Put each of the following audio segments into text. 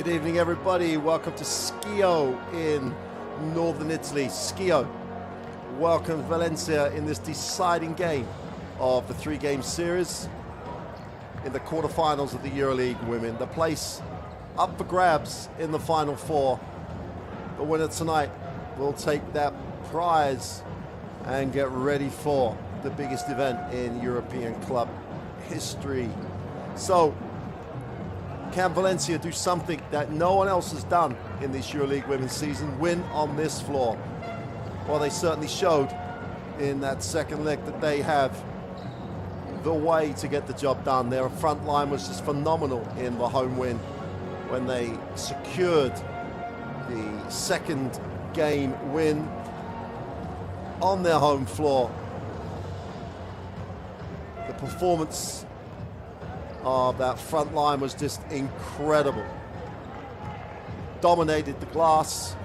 Good evening, everybody. Welcome to Schio in northern Italy. Schio welcomes Valencia in this deciding game of the three-game series in the quarterfinals of the EuroLeague Women. The place up for grabs in the Final Four. The winner tonight will take that prize and get ready for the biggest event in European club history. So, can Valencia do something that no one else has done in this EuroLeague Women's season? Win on this floor? Well, they certainly showed in that second leg that they have the way to get the job done. Their front line was just phenomenal in the home win when they secured the second game win on their home floor. The performance of that front line was just incredible. Dominated the glass,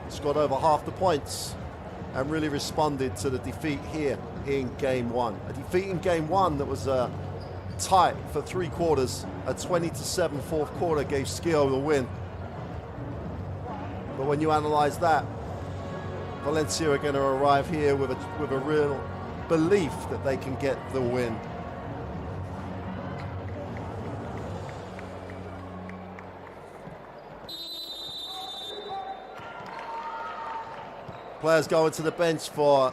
scored over half the points, and really responded to the defeat here in game one. A defeat in game one that was tight for three quarters. A 20-7 fourth quarter gave Schio the win. But when you analyze that, Valencia are going to arrive here with a real belief that they can get the win. Players going to the bench for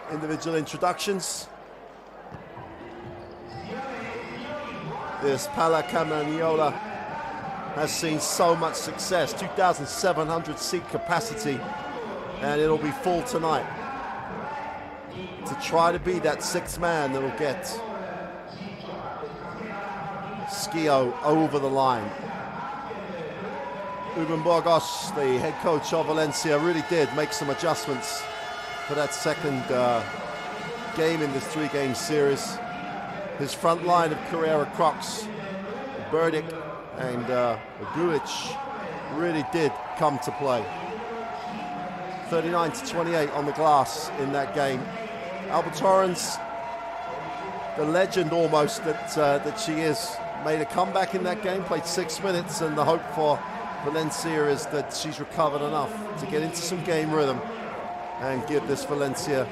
individual introductions. This Pala Camaniola has seen so much success, 2,700 seat capacity, and it'll be full tonight to try to be that sixth man that will get Schio over the line. Ruben Burgos, the head coach of Valencia, really did make some adjustments for that second game in this three-game series. His front line of Carrera Crocs, Burdick and Gulic really did come to play. 39-28 on the glass in that game. Alba Torrens, the legend almost that she is, made a comeback in that game, played 6 minutes, and the hope for Valencia is that she's recovered enough to get into some game rhythm and give this Valencia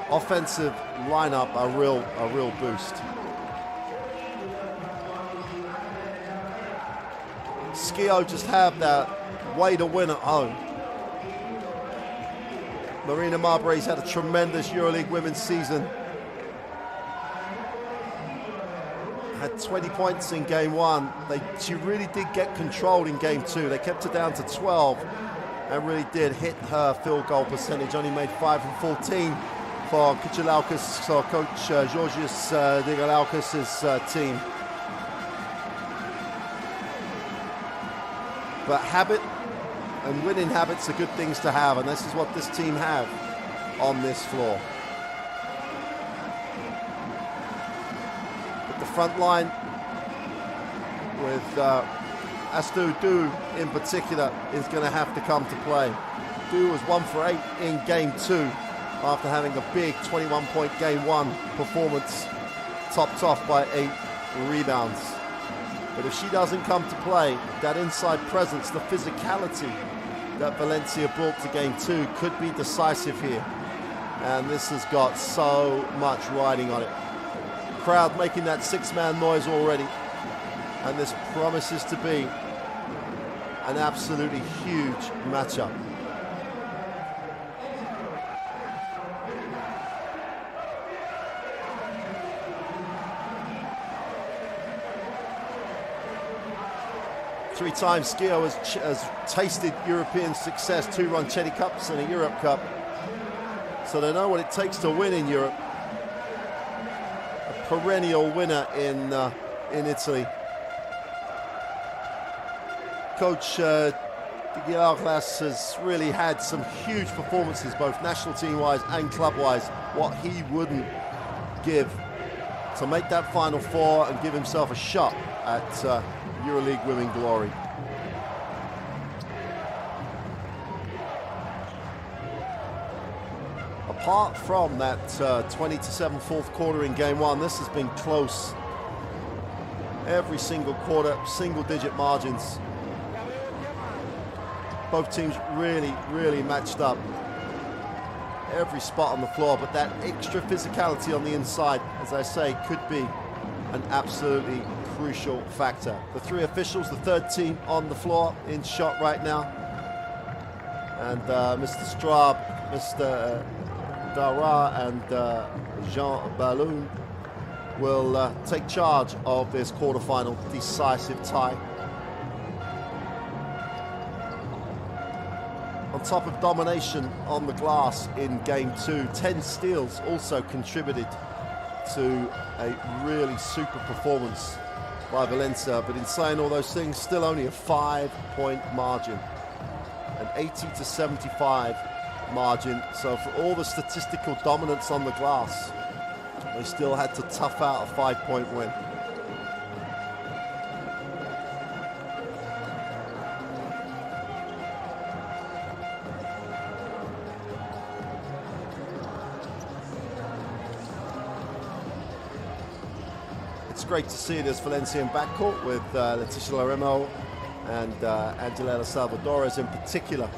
offensive lineup a real boost. Schio just have that way to win at home. Marina Marbury's had a tremendous EuroLeague women's season. Had 20 points in game one. She really did get controlled in game two. They kept her down to 12 and really did hit her field goal percentage. Only made 5 from 14 for Kuchelauskas, or Coach Georgios Digalauskas' team. But habit and winning habits are good things to have, and this is what this team have on this floor. But the front line with Astu Du in particular is going to have to come to play. Du was 1 for 8 in game two after having a big 21-point game one performance, topped off by 8 rebounds. But if she doesn't come to play, that inside presence, the physicality that Valencia brought to game two could be decisive here. And this has got so much riding on it. Crowd making that six-man noise already. And this promises to be an absolutely huge matchup. Three times Schio has tasted European success, 2 Ronchetti Cups and a Europe Cup. So they know what it takes to win in Europe. A perennial winner in Italy. Coach Digalauskas has really had some huge performances, both national team-wise and club-wise. What he wouldn't give to make that Final Four and give himself a shot at EuroLeague Women glory. Apart from that 20-7 fourth quarter in game one, this has been close Every single quarter, single-digit margins. Both teams really, really matched up. Every spot on the floor, but that extra physicality on the inside, as I say, could be an absolutely crucial factor. The three officials, the third team on the floor in shot right now. And Mr. Straub, Mr. Dara, and Jean Balloon will take charge of this quarterfinal decisive tie. On top of domination on the glass in game 2, 10 steals also contributed to a really super performance by Valencia. But in saying all those things, still only a 5-point margin, an 80-75 margin. So for all the statistical dominance on the glass, they still had to tough out a 5-point win. It's great to see this Valencian backcourt with Leticia Laremo and Angelina Salvadores in particular.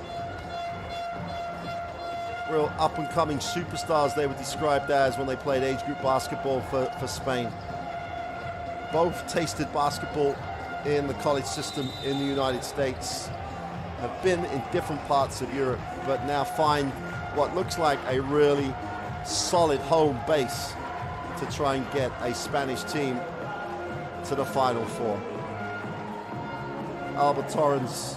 Real up-and-coming superstars they were described as when they played age group basketball for Spain. Both tasted basketball in the college system in the United States, have been in different parts of Europe, but now find what looks like a really solid home base to try and get a Spanish team to the Final Four. Alba Torrens,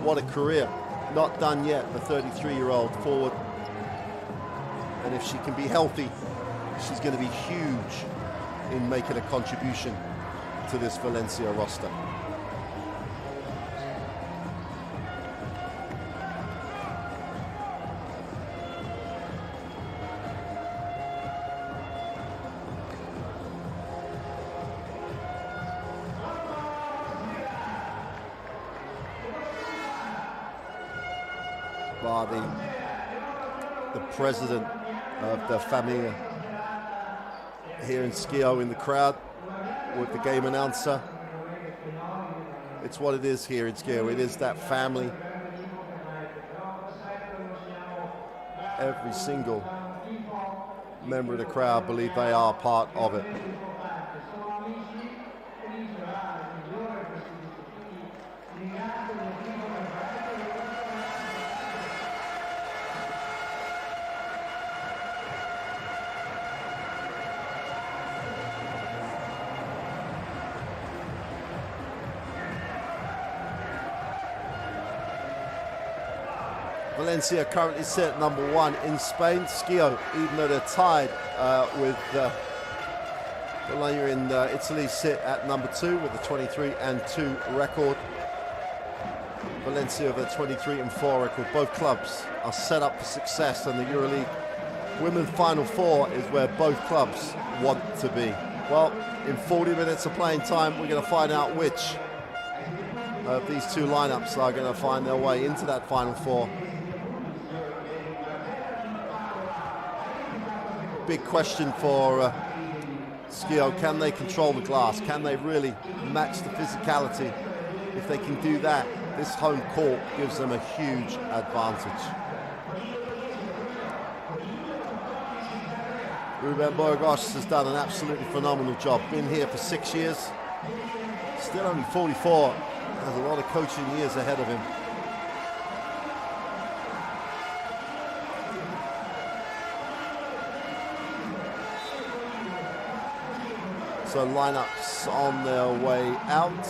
what a career. Not done yet, the 33-year-old forward. And if she can be healthy, she's going to be huge in making a contribution to this Valencia roster. The president of the Famila here in Schio in the crowd with the game announcer. It's what it is here in Schio. It is that family. Every single member of the crowd believe they are part of it. Valencia currently sit number 1 in Spain. Schio, even though they're tied with Bologna in Italy, sit at number 2 with a 23-2 record. Valencia with a 23-4 record. Both clubs are set up for success, and the EuroLeague Women's Final Four is where both clubs want to be. Well, in 40 minutes of playing time, we're going to find out which of these two lineups are going to find their way into that Final Four. Big question for Schio. Can they control the glass? Can they really match the physicality? If they can do that, this home court gives them a huge advantage. Ruben Burgos has done an absolutely phenomenal job. Been here for 6 years. Still only 44. Has a lot of coaching years ahead of him. So lineups on their way out.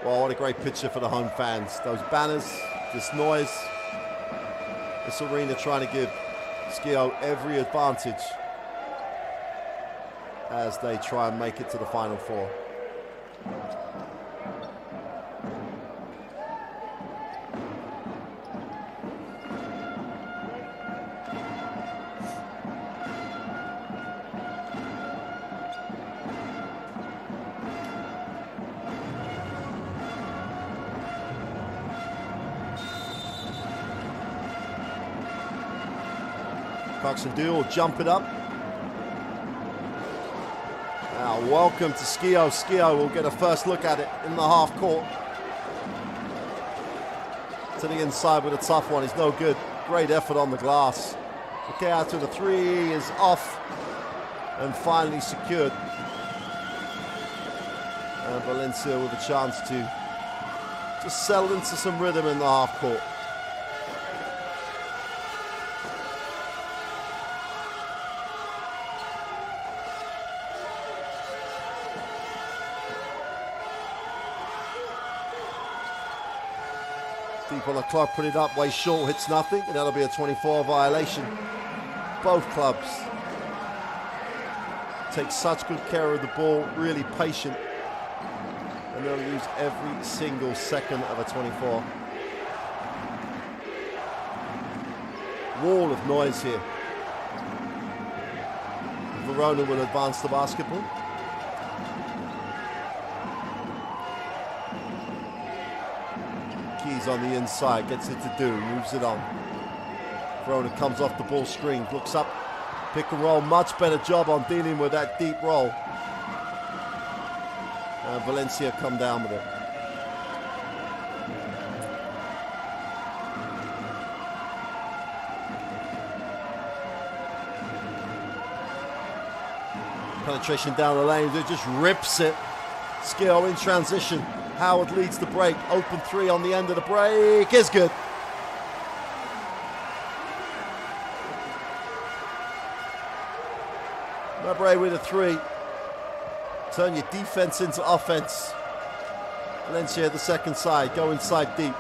Well, what a great picture for the home fans. Those banners, this noise, this arena trying to give Schio every advantage as they try and make it to the Final Four. Cox and Dew will jump it up. Now, welcome to Schio. Schio will get a first look at it in the half court. To the inside with a tough one. He's no good. Great effort on the glass. Okay, out to the three is off and finally secured. And Valencia with a chance to just settle into some rhythm in the half court. Deep on the clock, put it up, way short, hits nothing, and that'll be a 24 violation. Both clubs take such good care of the ball, really patient, and they'll use every single second of a 24. Wall of noise here. Verona will advance the basketball. Keys on the inside, gets it to do, moves it on. Verona comes off the ball screen, looks up, pick and roll, much better job on dealing with that deep roll. And Valencia come down with it. Penetration down the lane, it just rips it. Schio in transition. Howard leads the break. Open three on the end of the break is good. Mabray with a three. Turn your defense into offense. Valencia the second side, go inside deep.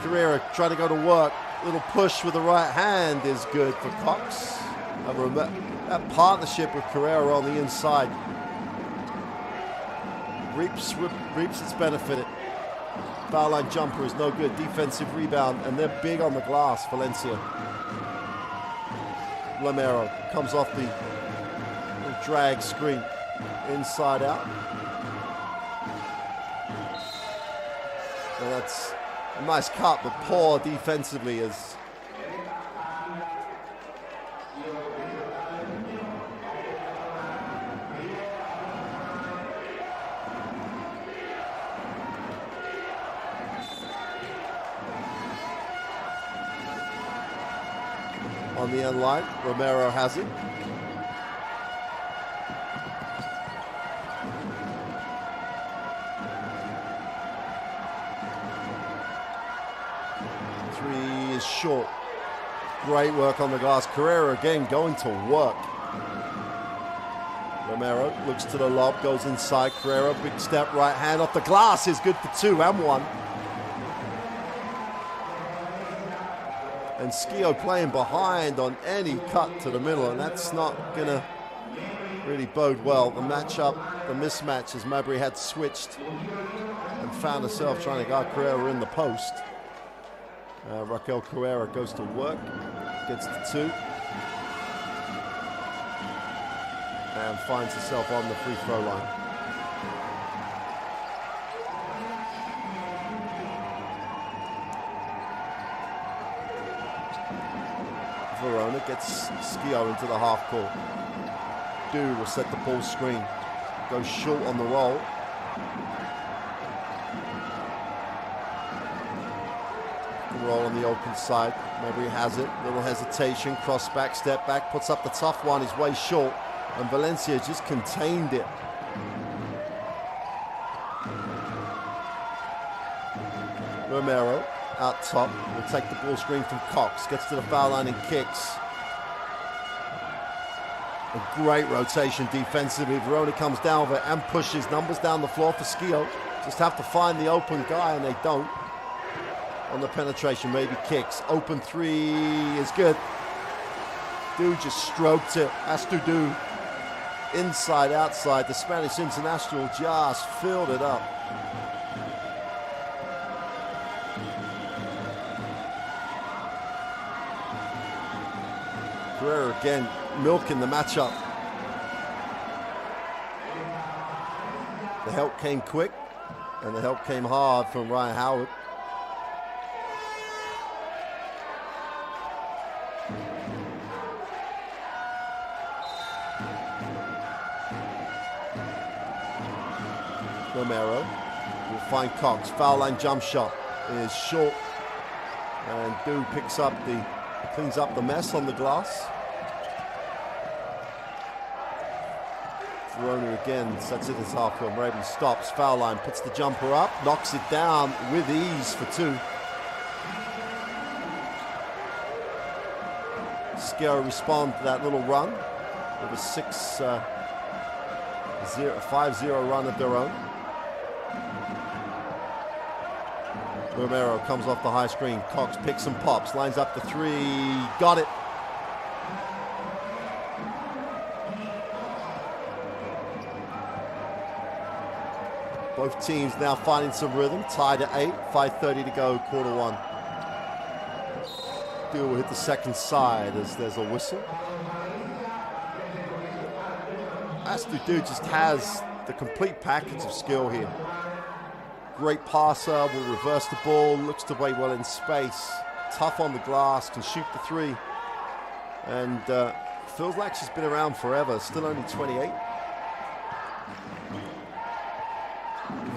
Carrera trying to go to work. Little push with the right hand is good for Cox. That partnership with Carrera on the inside reaps its benefit. Foul line jumper is no good. Defensive rebound, and they're big on the glass, Valencia. Romero comes off the drag screen, inside out. And that's a nice cut, but poor defensively as on the end line. Romero has it. Three is short. Great work on the glass. Carrera again going to work. Romero looks to the lob, goes inside. Carrera, big step, right hand off the glass is good for two and one. And Schio playing behind on any cut to the middle, and that's not gonna really bode well. The matchup, the mismatch, as Mabry had switched and found herself trying to guard Carrera in the post. Raquel Carrera goes to work, gets the two, and finds herself on the free throw line. Verona gets Schio into the half court. Du will set the ball screen. Goes short on the roll. Roll on the open side. Maybe he has it. Little hesitation. Cross back, step back. Puts up the tough one. He's way short. And Valencia just contained it. Romero out top, will take the ball screen from Cox, gets to the foul line and kicks. A great rotation defensively. Verona comes down with it and pushes. Numbers down the floor for Schio. Just have to find the open guy, and they don't. On the penetration, maybe kicks. Open three is good. Du just stroked it. Has to do inside, outside. The Spanish international just filled it up. Carrera again milking the matchup. The help came quick, and the help came hard from Ryan Howard. Romero will find Cox. Foul line jump shot is short. And Du cleans up the mess on the glass. Verona again sets it as half court. Merabi stops, foul line, puts the jumper up, knocks it down with ease for 2. Schio respond to that little run with a 5-0 run of their own. Romero comes off the high screen. Cox picks and pops, lines up the 3, got it. Both teams now finding some rhythm, tied at 8, 5:30 to go, quarter 1. Du will hit the second side as there's a whistle. Du just has the complete package of skill here. Great passer, will reverse the ball, looks to play well in space, tough on the glass, can shoot the 3. And feels like she's been around forever, still only 28.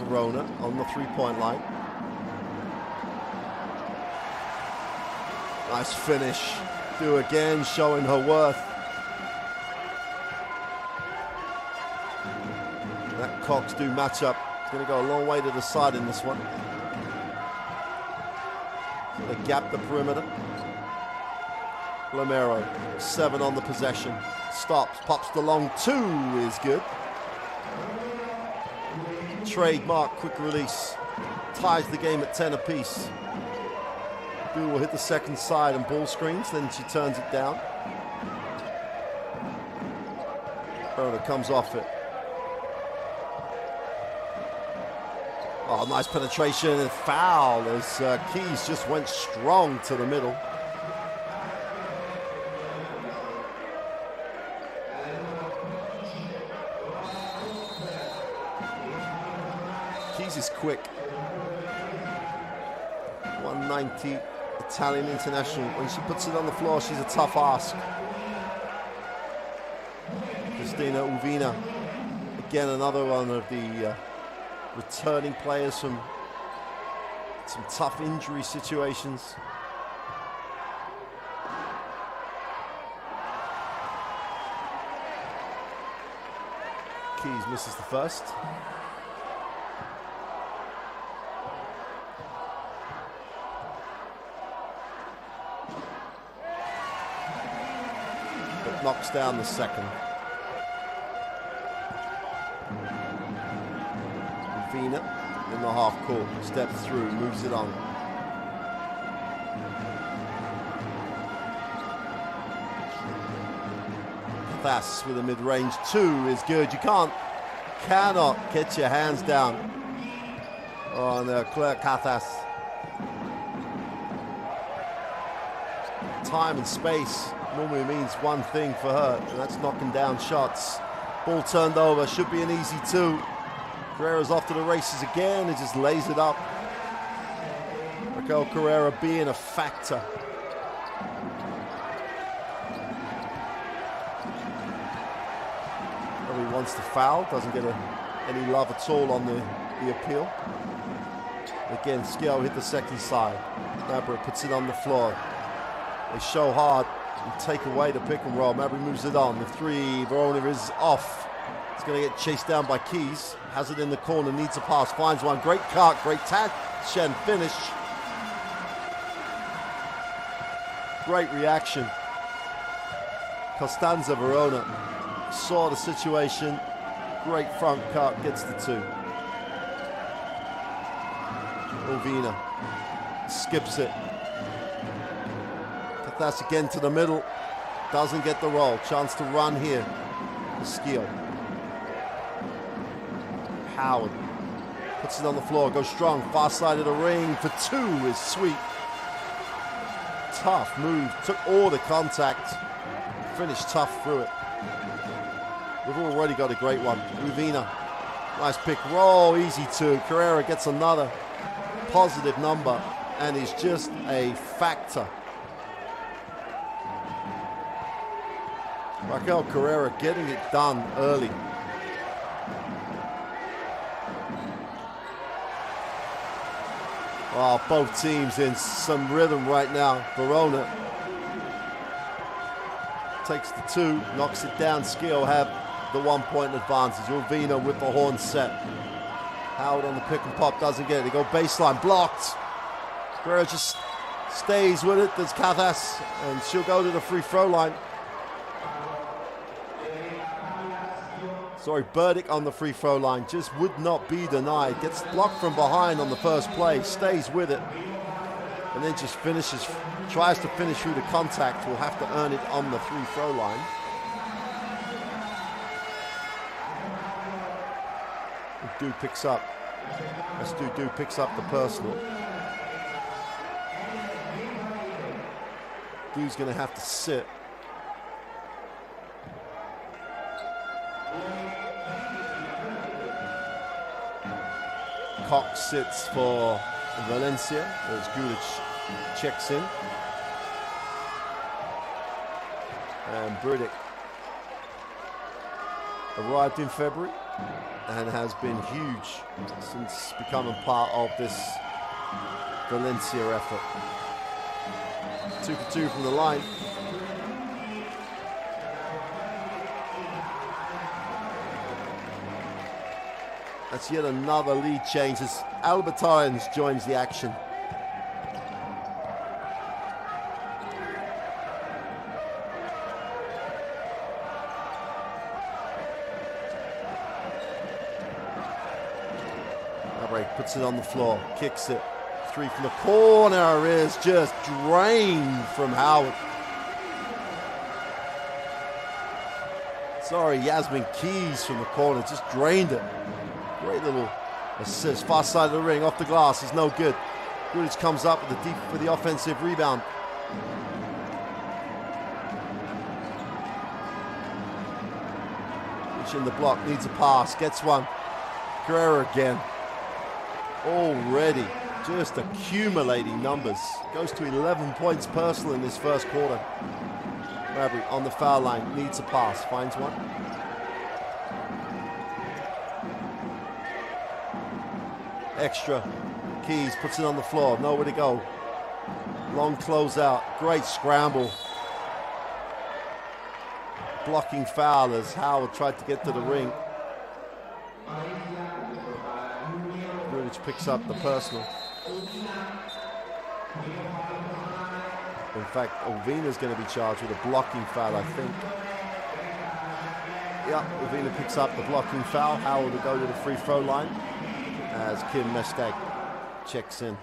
Verona on the 3-point line. Nice finish. Du again showing her worth. That Cox-Du matchup is going to go a long way to the side in this one. So they gap the perimeter. Romero, 7 on the possession. Stops, pops the long 2 is good. Trademark quick release. Ties the game at 10 apiece. Du will hit the second side and ball screens, then she turns it down. Verona comes off it. Oh, nice penetration and foul as Keys just went strong to the middle. Keys is quick. 190 Italian international. When she puts it on the floor, she's a tough ask. Cristina Uvina, again another one of the returning players from some tough injury situations. Keys misses the first. But knocks down the second. Vina in the half court, steps through, moves it on. Cathas with a mid-range 2 is good. You cannot get your hands down on Claire Cathas. Time and space normally means one thing for her, and that's knocking down shots. Ball turned over, should be an easy 2. Carrera's off to the races again and just lays it up. Raquel Carrera being a factor. Probably wants to foul, doesn't get any love at all on the appeal. Again, Schio hit the second side. Mabry puts it on the floor. They show hard and take away the pick and roll. Mabry moves it on. The 3, Verona is off. It's going to get chased down by Keys. Has it in the corner, needs a pass, finds one. Great cut, great touch and finish. Great reaction. Costanza Verona saw the situation. Great front cut, gets the 2. Ovina skips it. Cathas again to the middle. Doesn't get the roll. Chance to run here. Schio. Howard puts it on the floor, goes strong, far side of the ring for 2 is sweet. Tough move, took all the contact, finished tough through it. We've already got a great one. Uvina, nice pick, roll, easy 2. Carrera gets another positive number and is just a factor. Raquel Carrera getting it done early. Oh, both teams in some rhythm right now. Verona takes the 2, knocks it down. Schio have the 1-point advantage. Urbino with the horn set. Howard on the pick and pop, doesn't get it. They go baseline, blocked. Guerrero just stays with it. There's Cazas, and she'll go to the free throw line. Sorry, Burdick on the free throw line, just would not be denied. Gets blocked from behind on the first play, stays with it, and then just finishes, tries to finish through the contact. Will have to earn it on the free throw line. Du picks up. Du picks up the personal. Du's going to have to sit. Cox sits for Valencia as Gulic checks in. And Burdick arrived in February and has been huge since becoming part of this Valencia effort. 2 for 2 from the line. That's yet another lead change as Albertines joins the action. Albright puts it on the floor, kicks it. 3 from the corner is just drained from Howard. Sorry, Yasmin Keys from the corner, just drained it. Great little assist, far side of the ring, off the glass, is no good. Gulic comes up with the deep for the offensive rebound. Gulic in the block, needs a pass, gets one. Guerrero again. Already just accumulating numbers. Goes to 11 points personal in this first quarter. Mabry on the foul line, needs a pass, finds one. Extra. Keys puts it on the floor, nowhere to go. Long closeout, great scramble. Blocking foul as Howard tried to get to the ring. Gulic picks up the personal. In fact, Ovina's going to be charged with a blocking foul, I think. Yeah, Ovina picks up the blocking foul. Howard will go to the free throw line as Kim Mestag checks in.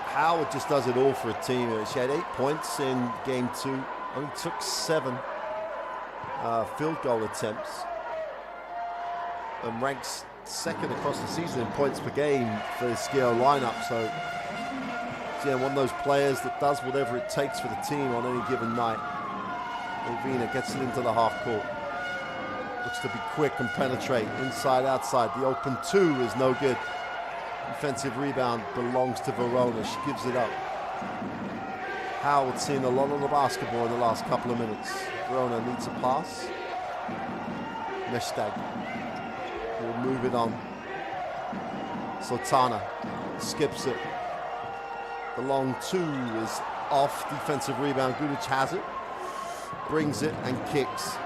Howard just does it all for a team. She had 8 points in game 2, only took 7 field goal attempts, and ranks second across the season in points per game for the Schio lineup. So yeah, one of those players that does whatever it takes for the team on any given night. Ovina gets it into the half court. Looks to be quick and penetrate inside, outside. The open 2 is no good. Defensive rebound belongs to Verona. She gives it up. Howard's seen a lot of the basketball in the last couple of minutes. Verona needs a pass. Mestag will move it on. Sultana skips it. The long 2 is off. Defensive rebound. Gulic has it. Brings it and kicks.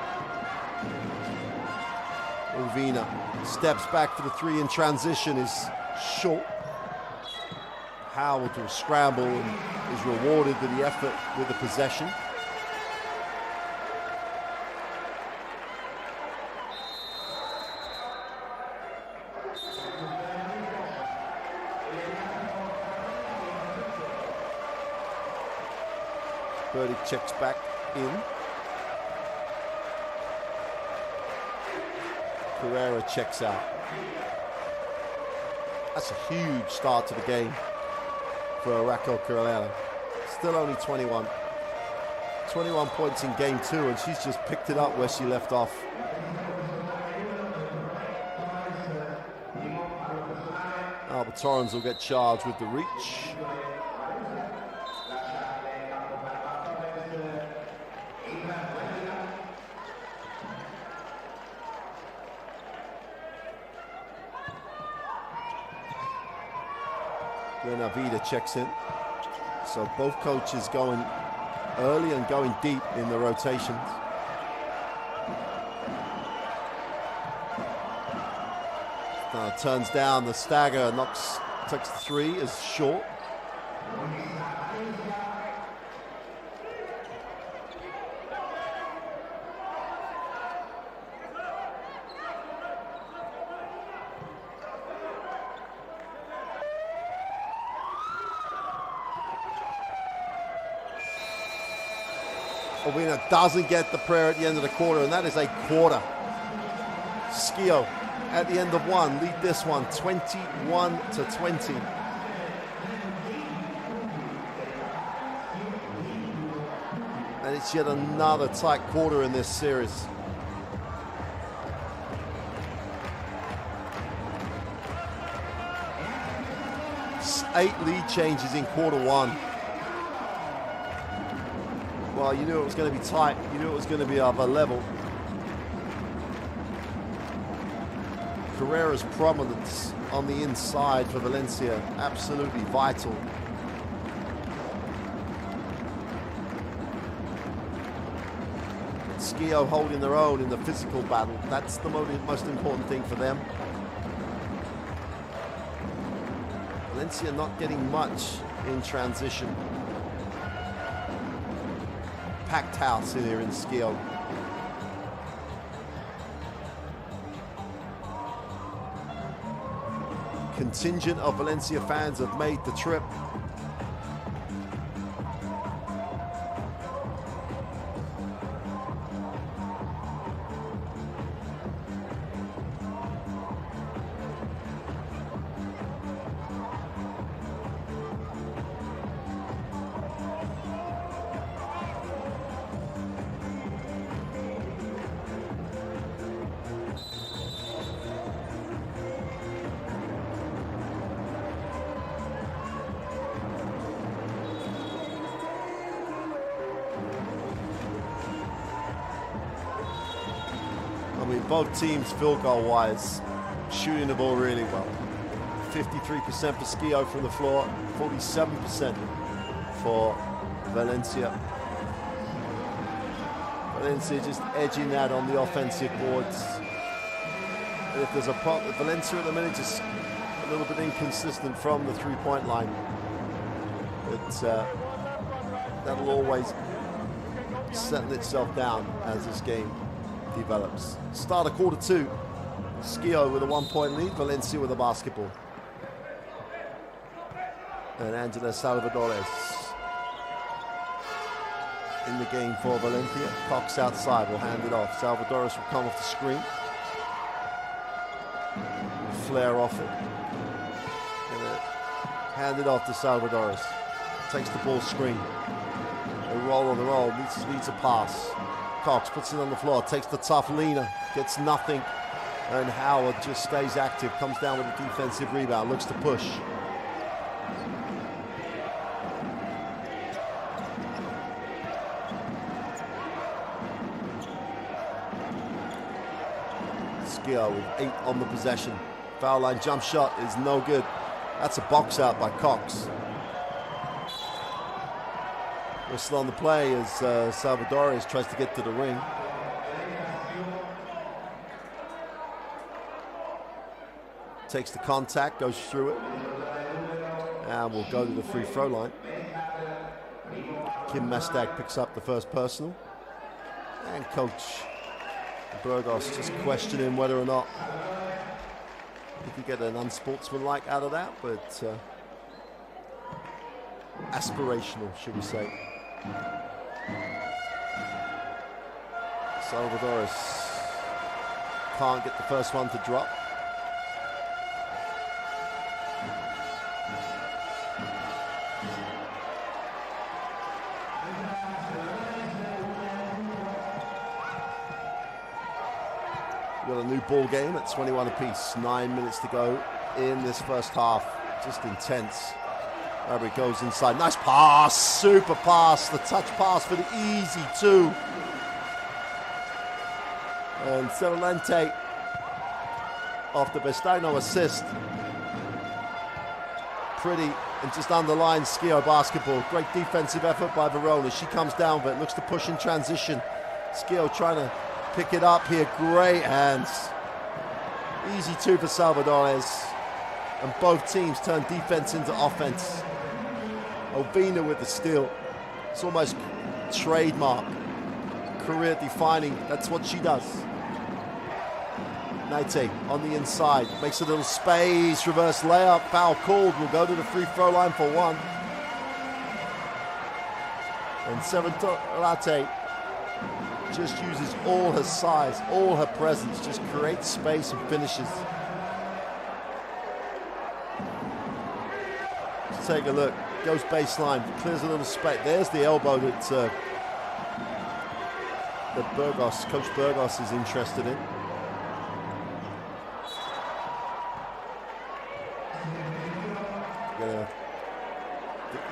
Ovina steps back for the 3 in transition, is short. Howard will scramble and is rewarded with the effort with the possession. Burdick checks back in. Carrera checks out. That's a huge start to the game for Raquel Carolina. Still only 21. 21 points in game 2, and she's just picked it up where she left off. Albert Torrens will get charged with the reach. Then Avida checks in. So both coaches going early and going deep in the rotations. Turns down the stagger, takes the three, is short. Ovina doesn't get the prayer at the end of the quarter, and that is a quarter. Schio at the end of one, lead this one 21-20. And it's yet another tight quarter in this series. It's 8 lead changes in quarter one. Well, you knew it was going to be tight. You knew it was going to be of a level. Carrera's prominence on the inside for Valencia, absolutely vital. Schio holding their own in the physical battle. That's the most important thing for them. Valencia not getting much in transition. Packed house in here in Schio. Contingent of Valencia fans have made the trip. Both teams field goal wise shooting the ball really well. 53% for Schio from the floor, 47% for Valencia. Valencia just edging that on the offensive boards. And if there's a problem, Valencia at the minute just a little bit inconsistent from the three-point line. But that'll always settle itself down as this game develops. Start of quarter two. Schio with a 1-point lead, Valencia with a basketball. And Angela Salvadores in the game for Valencia. Cox outside will hand it off. Salvadores will come off the screen. Flare off it. Hand it off to Salvadores. Takes the ball screen. A roll on the roll, needs a pass. Cox puts it on the floor, takes the tough leaner, gets nothing. And Howard just stays active, comes down with a defensive rebound, looks to push. Schio with 8 on the possession. Foul line jump shot is no good. That's a box out by Cox. Whistle on the play as Salvadores tries to get to the ring. Takes the contact, goes through it. And will go to the free throw line. Kim Mestag picks up the first personal. And Coach Burgos just questioning whether or not he could get an unsportsmanlike out of that, but aspirational, should we say. Salvadores can't get the first one to drop. We've got a new ball game at 21 apiece. 9 minutes to go in this first half. Just intense. It goes inside. Nice pass. Super pass. The touch pass for the easy 2. And Cerulente off the Vestaino assist pretty and just underlines Schio basketball. Great defensive effort by Verona. She comes down but looks to push in transition. Schio trying to pick it up here. Great hands. Easy two for Salvadores. And both teams turn defense into offense. Ovina with the steal. It's almost trademark. Career defining. That's what she does. Naite on the inside. Makes a little space. Reverse layup. Foul called. Will go to the free throw line for one. And Seventorate just uses all her size, all her presence. Just creates space and finishes. Let's take a look. Goes baseline. Clears a little space. There's the elbow that Coach Burgos is interested in.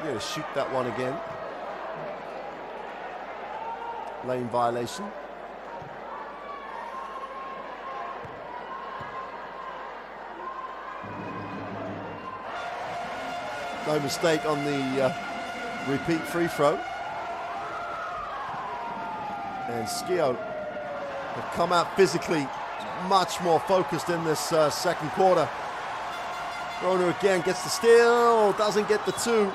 Gonna shoot that one again. Lane violation. No mistake on the repeat free throw. And Schio have come out physically much more focused in this second quarter. Verona again gets the steal, doesn't get the two,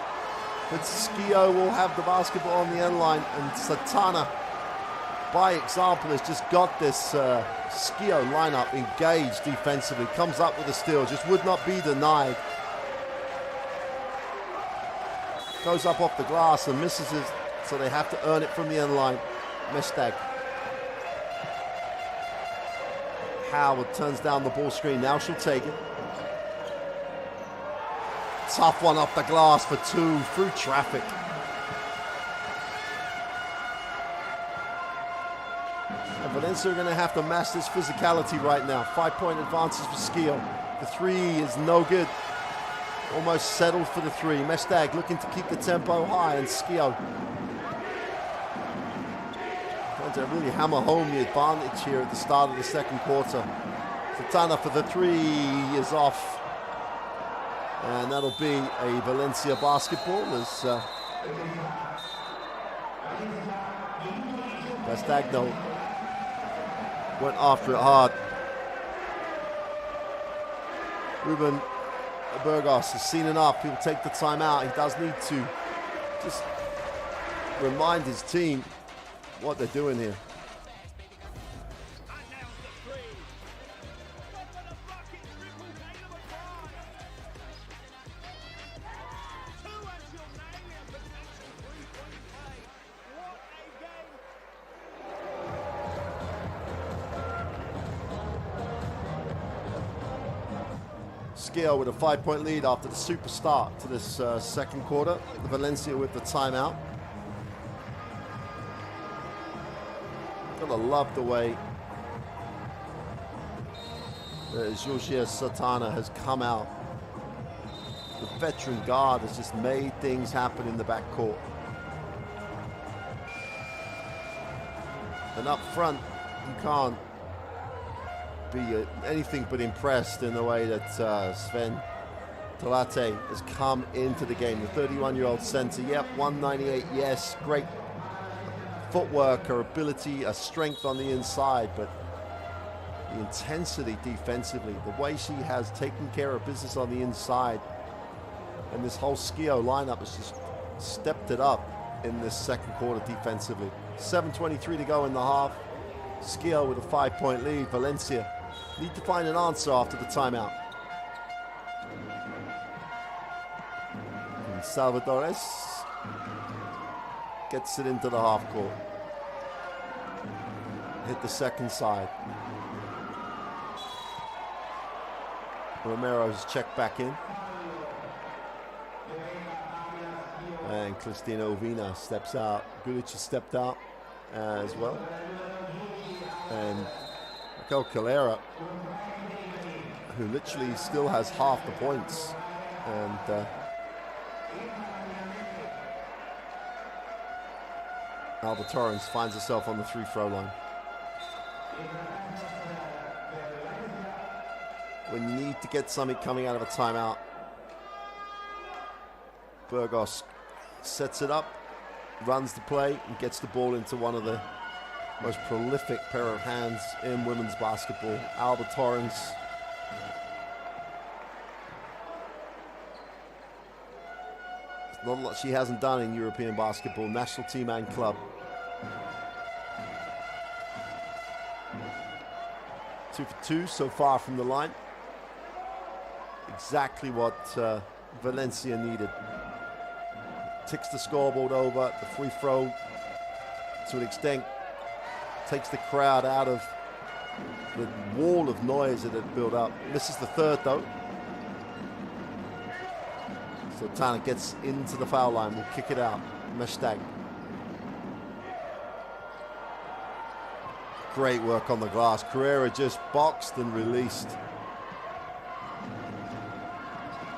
but Schio will have the basketball on the end line, and Satana, by example, has just got this Schio lineup engaged defensively, comes up with a steal, just would not be denied. Goes up off the glass and misses it, so they have to earn it from the end line. Mestag. Howard turns down the ball screen, now she'll take it. Tough one off the glass for two, through traffic. And Valencia are going to have to match this physicality right now. 5-point advantage for Schio. The three is no good. Almost settled for the three. Mestag looking to keep the tempo high, and Schio trying to really hammer home the advantage here at the start of the second quarter. Satana for the three is off. And that'll be a Valencia basketball as Bastagno went after it hard. Ruben Burgos has seen enough. He'll take the timeout. He does need to just remind his team what they're doing here. Schio with a 5-point lead after the super start to this second quarter. Valencia with the timeout. Gotta love the way Georgia Satana has come out. The veteran guard has just made things happen in the backcourt. And up front, you can't be anything but impressed in the way that Sven Talate has come into the game. The 31-year-old center, yep, 198, yes, great footwork, her ability, her strength on the inside, but the intensity defensively, the way she has taken care of business on the inside, and this whole Schio lineup has just stepped it up in this second quarter defensively. 7:23 to go in the half. Schio with a 5-point lead. Valencia need to find an answer after the timeout. And Salvadores gets it into the half court. Hit the second side. Romero's checked back in. And Cristina Ovina steps out. Gulic has stepped out as well. And Raquel Calera, who literally still has half the points. And Alba Torrens finds herself on the free-throw line. When you need to get something coming out of a timeout, Burgos sets it up, runs the play, and gets the ball into one of the most prolific pair of hands in women's basketball, Alba Torrens. There's not a lot she hasn't done in European basketball, national team and club. 2 for 2 so far from the line. Exactly what Valencia needed. Ticks the scoreboard over. The free throw, to an extent, takes the crowd out of the wall of noise that had built up. Misses the third though. So Tana gets into the foul line. Will kick it out. Meshtag. Great work on the glass. Carrera just boxed and released.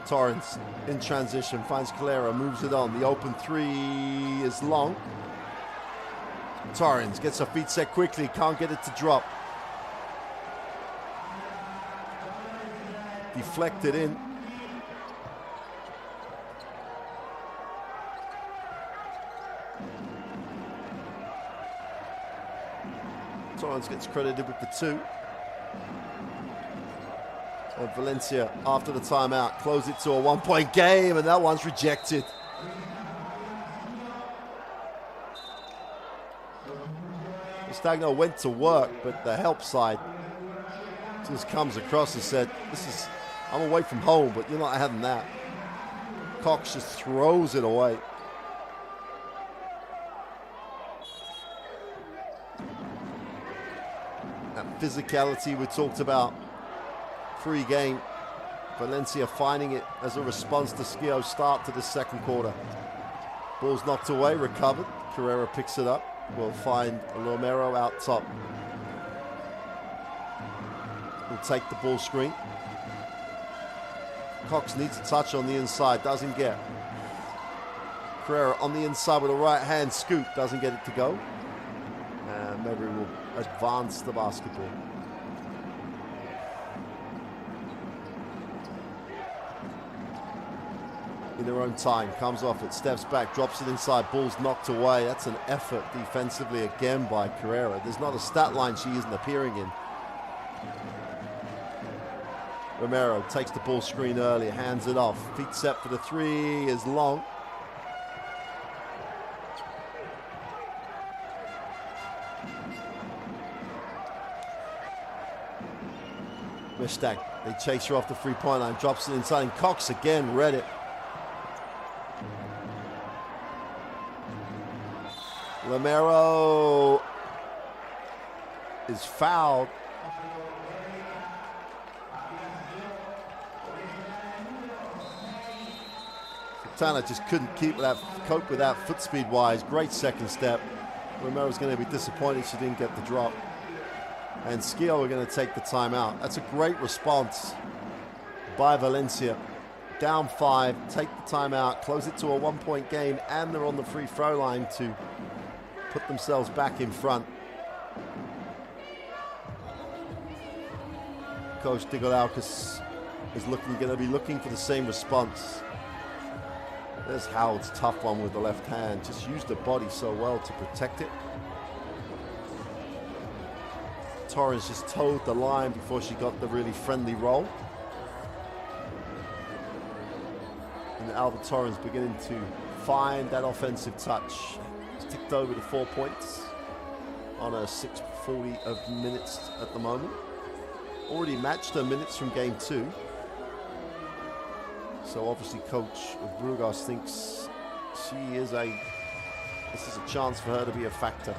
Torrens in transition, finds Calera, moves it on. The open three is long. Torrens gets her feet set quickly, can't get it to drop. Deflected in. Torrens gets credited with the 2. And Valencia, after the timeout, close it to a 1-point game, and that one's rejected. Stagno went to work, but the help side just comes across and said, I'm away from home, but you're not having that. Cox just throws it away. That physicality we talked about pre-game. Valencia finding it as a response to Schio's start to the second quarter. Ball's knocked away, recovered. Carrera picks it up. We'll find Romero out top. Will take the ball screen. Cox needs a touch on the inside, doesn't get. Carrera on the inside with a right hand scoop, doesn't get it to go. And Mabry will advance the basketball. In their own time, comes off it, steps back, drops it inside, ball's knocked away. That's an effort defensively again by Carrera. There's not a stat line she isn't appearing in. Romero takes the ball screen early, hands it off. Feet set for the 3 is long. Meshtag, they chase her off the 3-point line, drops it inside, and Cox again read it. Romero is fouled. Tana just couldn't cope with that foot speed wise. Great second step. Romero's going to be disappointed she didn't get the drop. And Schio are going to take the timeout. That's a great response by Valencia. Down 5, take the timeout, close it to a 1-point game, and they're on the free throw line to put themselves back in front. Coach Digolaukas is going to be looking for the same response. There's Howard's tough one with the left hand. Just used the body so well to protect it. Torrens just toed the line before she got the really friendly roll. And Alba Torrens beginning to find that offensive touch. She's ticked over to 4 points on a 6:40 of minutes at the moment. Already matched her minutes from game 2. So obviously Coach Burgos thinks this is a chance for her to be a factor.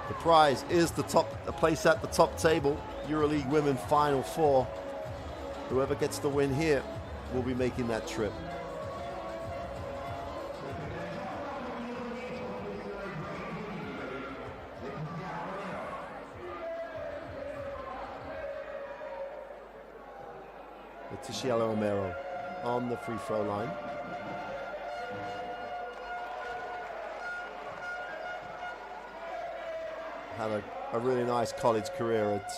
The prize is a place at the top table, EuroLeague Women Final 4. Whoever gets the win here will be making that trip. Leticia Romero on the free throw line. Had a really nice college career at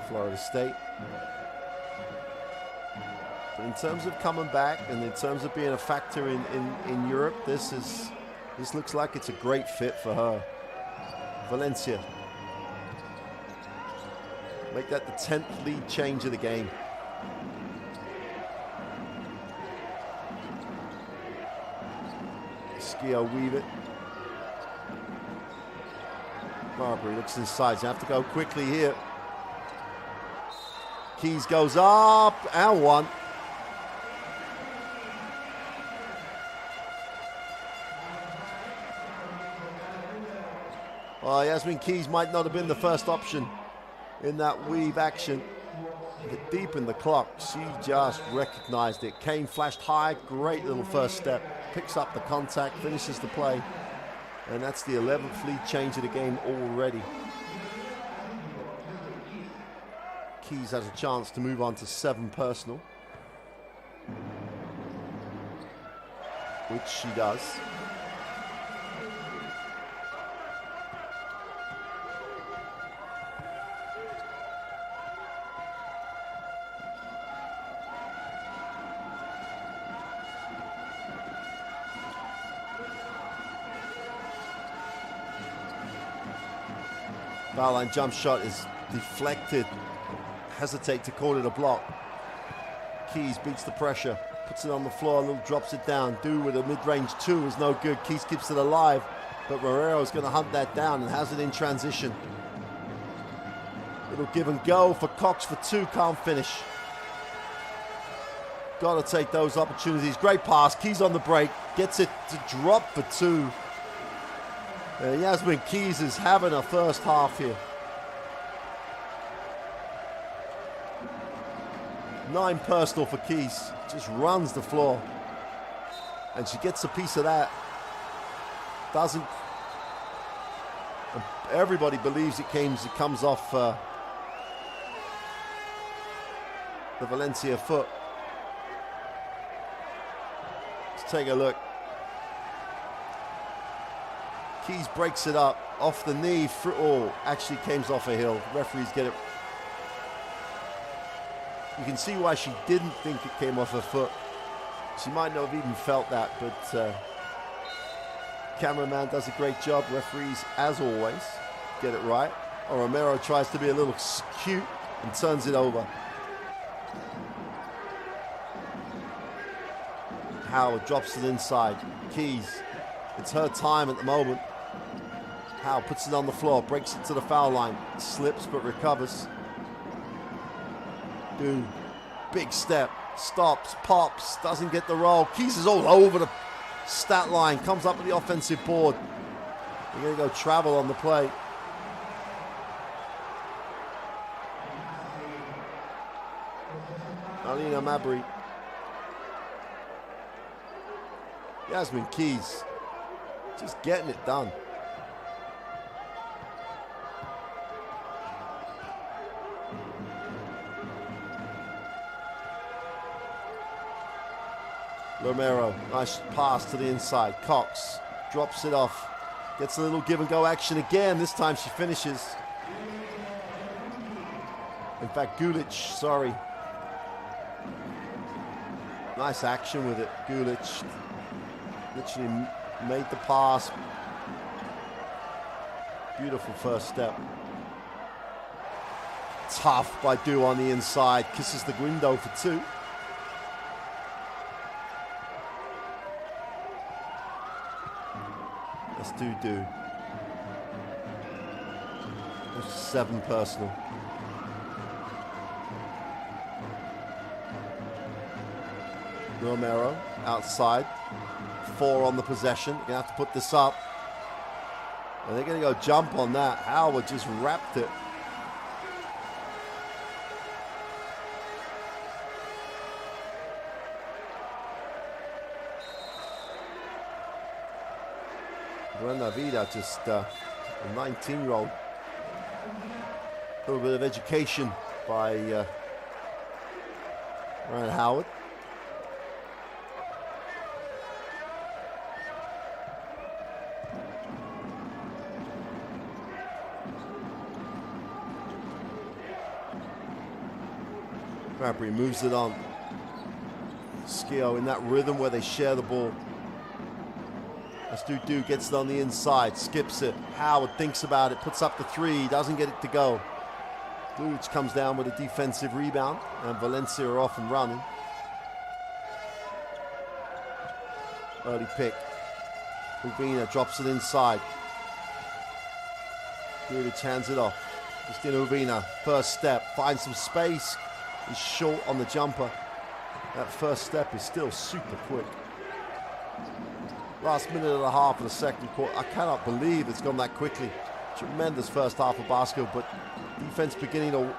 Florida State. But in terms of coming back and in terms of being a factor in Europe, this looks like it's a great fit for her. Valencia. Make that the 10th lead change of the game. Schio weave it. Marbury looks inside. You have to go quickly here. Keys goes up and one. Well, Yasmin Keys might not have been the first option in that weave action. But deep in the clock, she just recognized it. Kane flashed high, great little first step. Picks up the contact, finishes the play. And that's the 11th lead change of the game already. Keys has a chance to move on to 7 personal, which she does. Foul line jump shot is deflected. Hesitate to call it a block. Keys beats the pressure, puts it on the floor, a little drops it down. Do with a mid-range 2 is no good. Keys keeps it alive, but Marrero's going to hunt that down and has it in transition. Little give and go for Cox for 2, can't finish. Got to take those opportunities. Great pass, Keys on the break, gets it to drop for 2. Yasmin Keys is having a first half here. 9 personal for Keys. Just runs the floor. And she gets a piece of that. Doesn't. Everybody believes it comes off the Valencia foot. Let's take a look. Keys breaks it up off the knee. Oh, actually came off a heel. Referees get it. You can see why she didn't think it came off her foot. She might not have even felt that, but cameraman does a great job. Referees, as always, get it right. Or Romero tries to be a little cute and turns it over. Howard drops it inside. Keys, it's her time at the moment. Howe puts it on the floor, breaks it to the foul line, slips but recovers. Dude, big step, stops, pops, doesn't get the roll. Keys is all over the stat line, comes up with the offensive board. They're going to go travel on the play. Alina Mabry. Yasmin Keys, just getting it done. Romero, nice pass to the inside. Cox drops it off. Gets a little give and go action again. This time she finishes. In fact, Gulic, sorry. Nice action with it. Gulic literally made the pass. Beautiful first step. Tough by Du on the inside. Kisses the window for 2. Let's do. That's 7 personal. Romero outside. 4 on the possession. You're going to have to put this up. And they're going to go jump on that. Howard just wrapped it. Buena Vida, just a 19-year-old. A little bit of education by Ryan Howard. Mabry moves it on. Schio in that rhythm where they share the ball. As Dudu gets it on the inside, skips it. Howard thinks about it, puts up the three, doesn't get it to go. Dude comes down with a defensive rebound, and Valencia are off and running. Early pick. Urbina drops it inside. Dudic hands it off. Justin Urbina, first step, finds some space. He's short on the jumper. That first step is still super quick. Last minute and a half of the second quarter. I cannot believe it's gone that quickly. Tremendous first half of basketball, but defense beginning to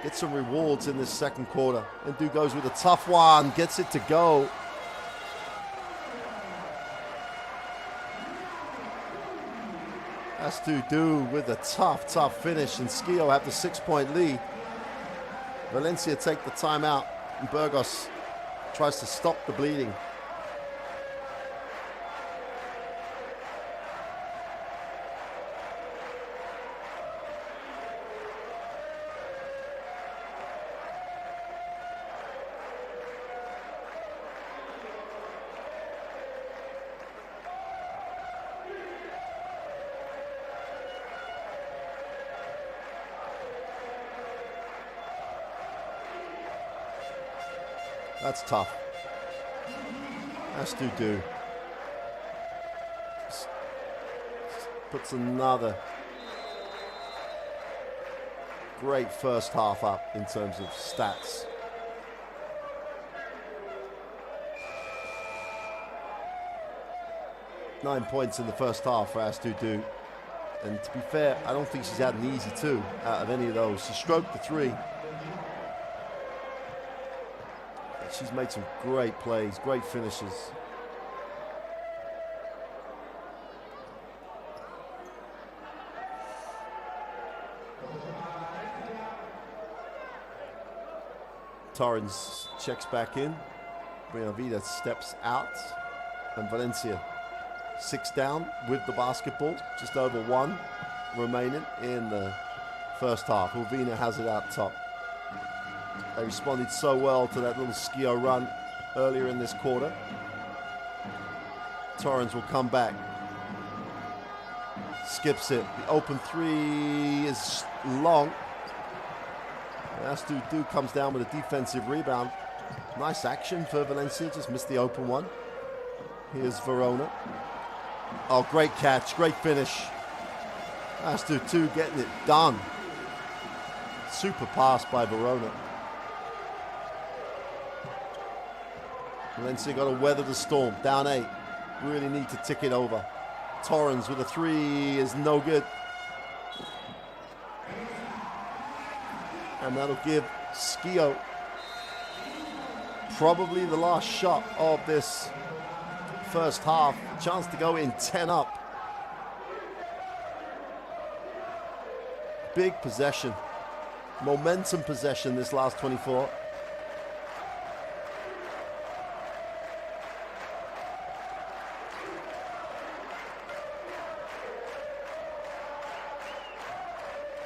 get some rewards in this second quarter. And Dudu goes with a tough one, gets it to go. That's Dudu with a tough finish, and Schio have the 6-point lead. Valencia take the timeout, and Burgos tries to stop the bleeding. That's tough. That's Dudu. Puts another great first half up in terms of stats. Nine points in the first half for Dudu. And to be fair, I don't think she's had an easy two out of any of those. She stroked the three. She's made some great plays, great finishes. Torrens checks back in. Vida steps out. And Valencia 6 down with the basketball. Just over 1 remaining in the first half. Urbina has it out top. They responded so well to that little Schio run earlier in this quarter. Torrens will come back. Skips it. The open three is long. Dudu comes down with a defensive rebound. Nice action for Valencia. Just missed the open one. Here's Verona. Oh, great catch. Great finish. Dudu getting it done. Super pass by Verona. Valencia got to weather the storm. Down 8. Really need to tick it over. Torrens with a three is no good. And that'll give Schio probably the last shot of this first half. Chance to go in 10 up. Big possession. Momentum possession this last 24.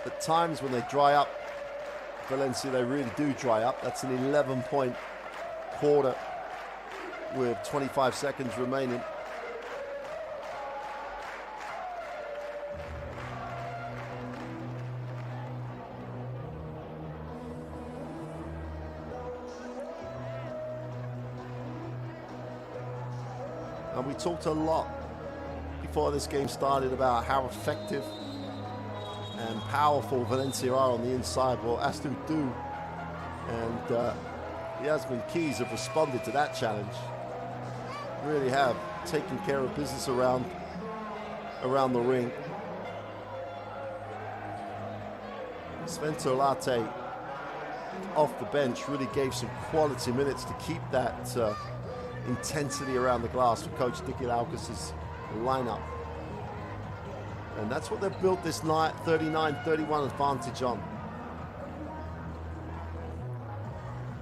At times when they dry up, Valencia, they really do dry up. That's an 11-point quarter with 25 seconds remaining. And we talked a lot before this game started about how effective and powerful Valencia are on the inside. Well, Dudu and Yasmin Keys have responded to that challenge. Really have taken care of business around the ring. Svento Latte off the bench really gave some quality minutes to keep that intensity around the glass for Coach Dicky Laucas's lineup. And that's what they've built this night, 39-31 advantage on.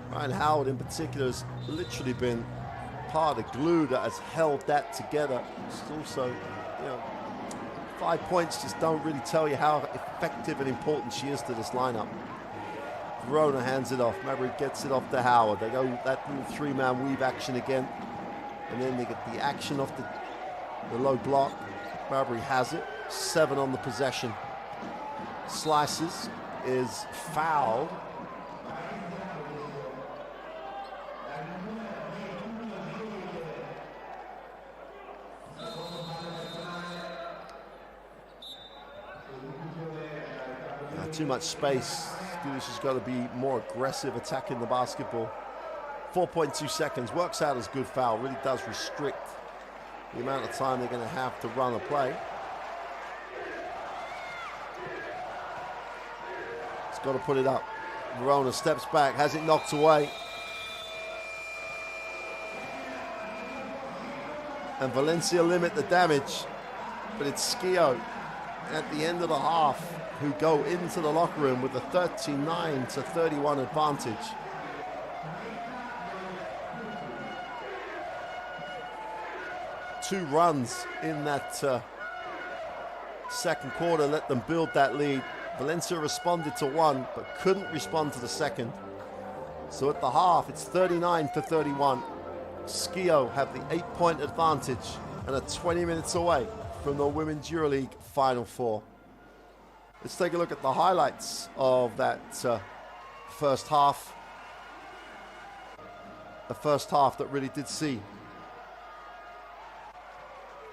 Ryan Howard in particular has literally been part of the glue that has held that together. It's also, 5 points just don't really tell you how effective and important she is to this lineup. Verona hands it off. Maverick gets it off to Howard. They go that little three-man weave action again. And then they get the action off the low block. Maverick has it. 7 on the possession. Slices is fouled. Too much space. Skillish has got to be more aggressive attacking the basketball. 4.2 seconds. Works out as good foul. Really does restrict the amount of time they're going to have to run a play. It's got to put it up. Verona steps back, has it knocked away. And Valencia limit the damage. But it's Schio at the end of the half who go into the locker room with a 39-31 advantage. Two runs in that second quarter let them build that lead. Valencia responded to one, but couldn't respond to the second. So at the half, it's 39-31. Schio have the 8-point advantage and are 20 minutes away from the Women's EuroLeague Final Four. Let's take a look at the highlights of that first half. The first half that really did see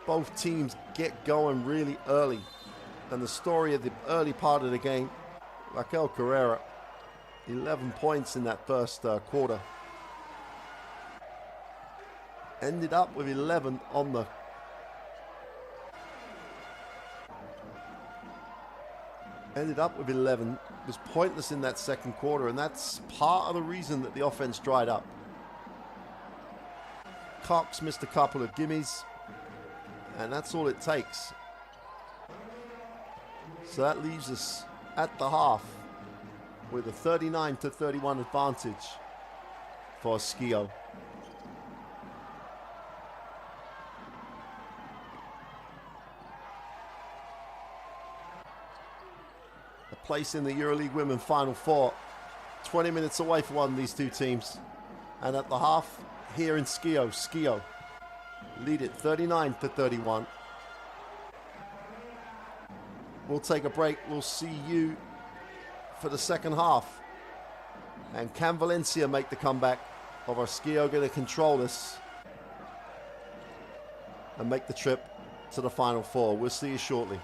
both teams get going really early. And the story of the early part of the game, Raquel Carrera, 11 points in that first quarter. Ended up with 11 on the was pointless in that second quarter, and that's part of the reason that the offense dried up. Cox missed a couple of gimmies, and that's all it takes. So that leaves us at the half with a 39-31 advantage for Schio. Place in the EuroLeague Women Final Four. 20 minutes away for one of these two teams. And at the half, here in Schio lead it 39-31. We'll take a break. We'll see you for the second half. And can Valencia make the comeback? Or are Schio going to control this and make the trip to the Final Four? We'll see you shortly.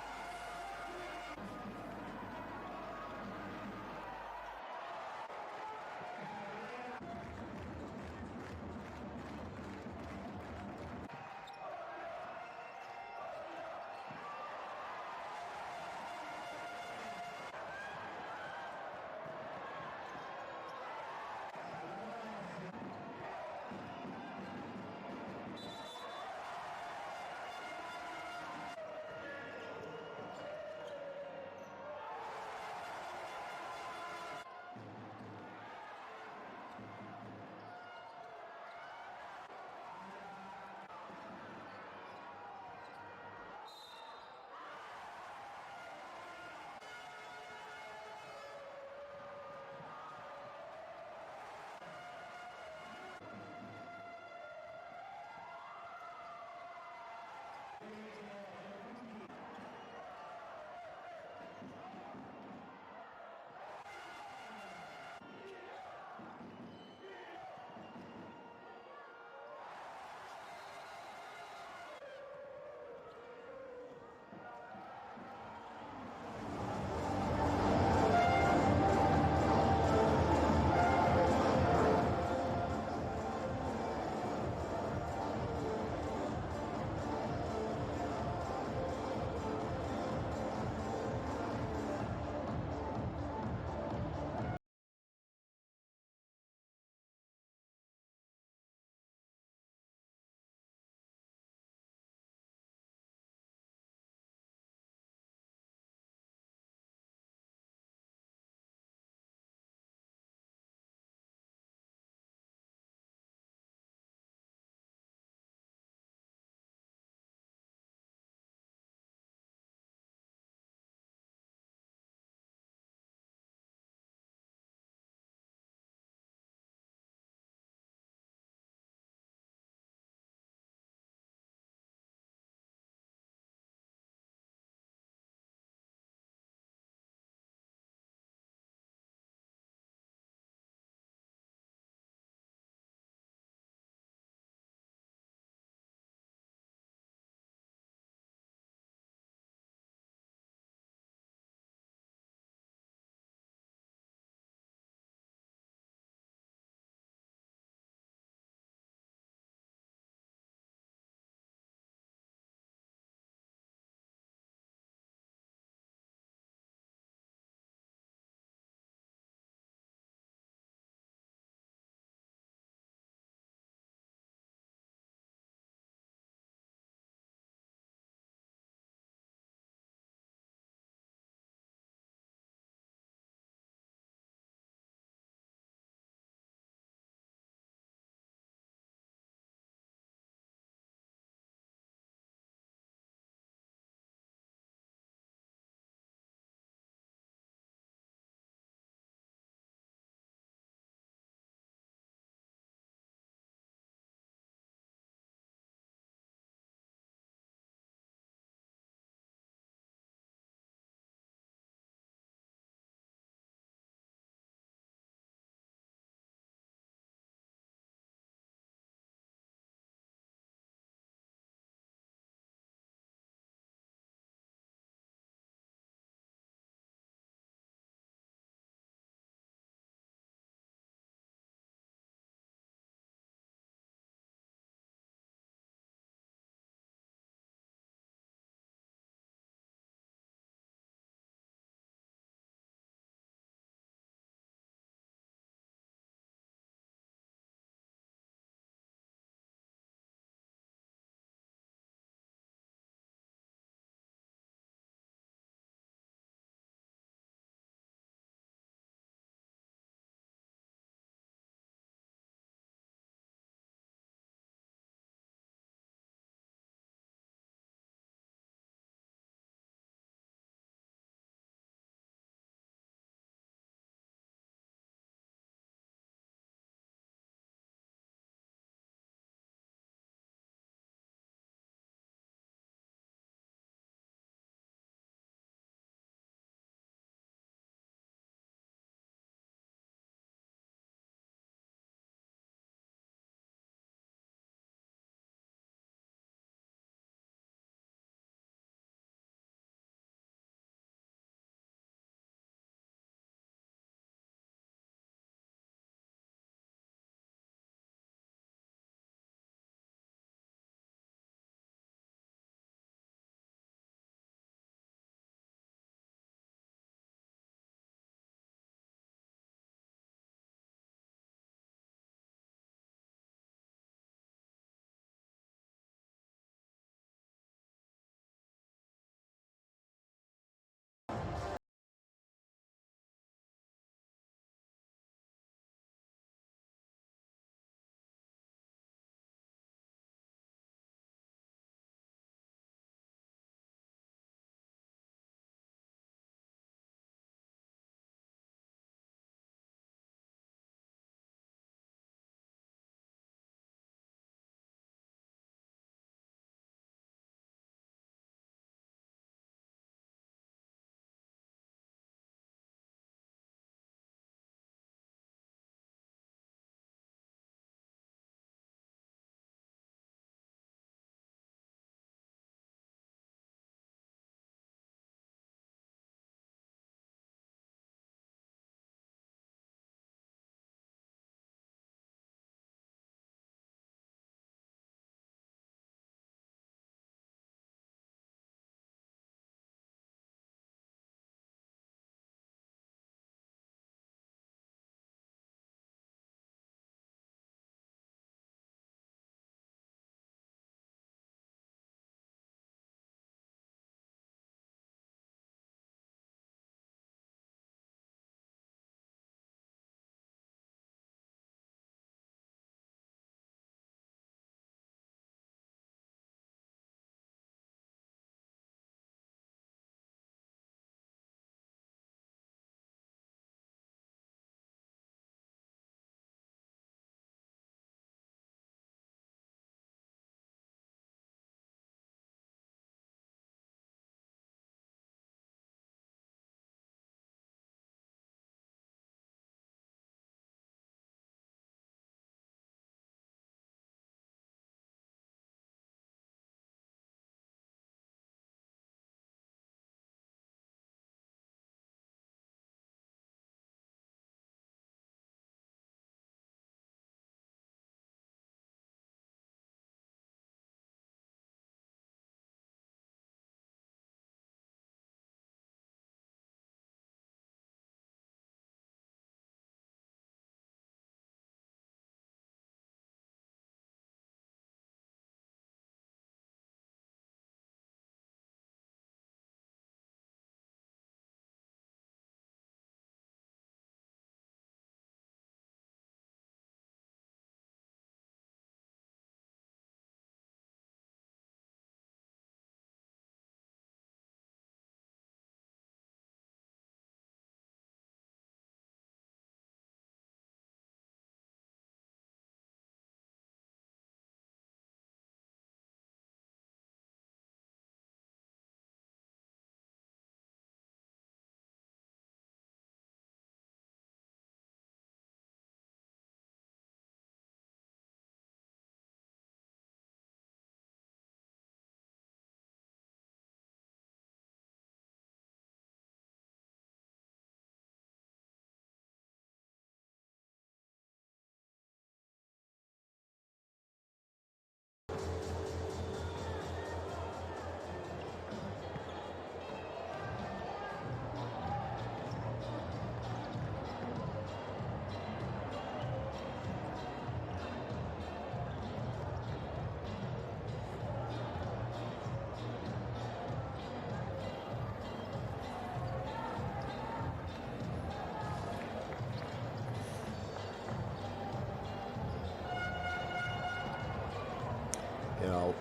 Now,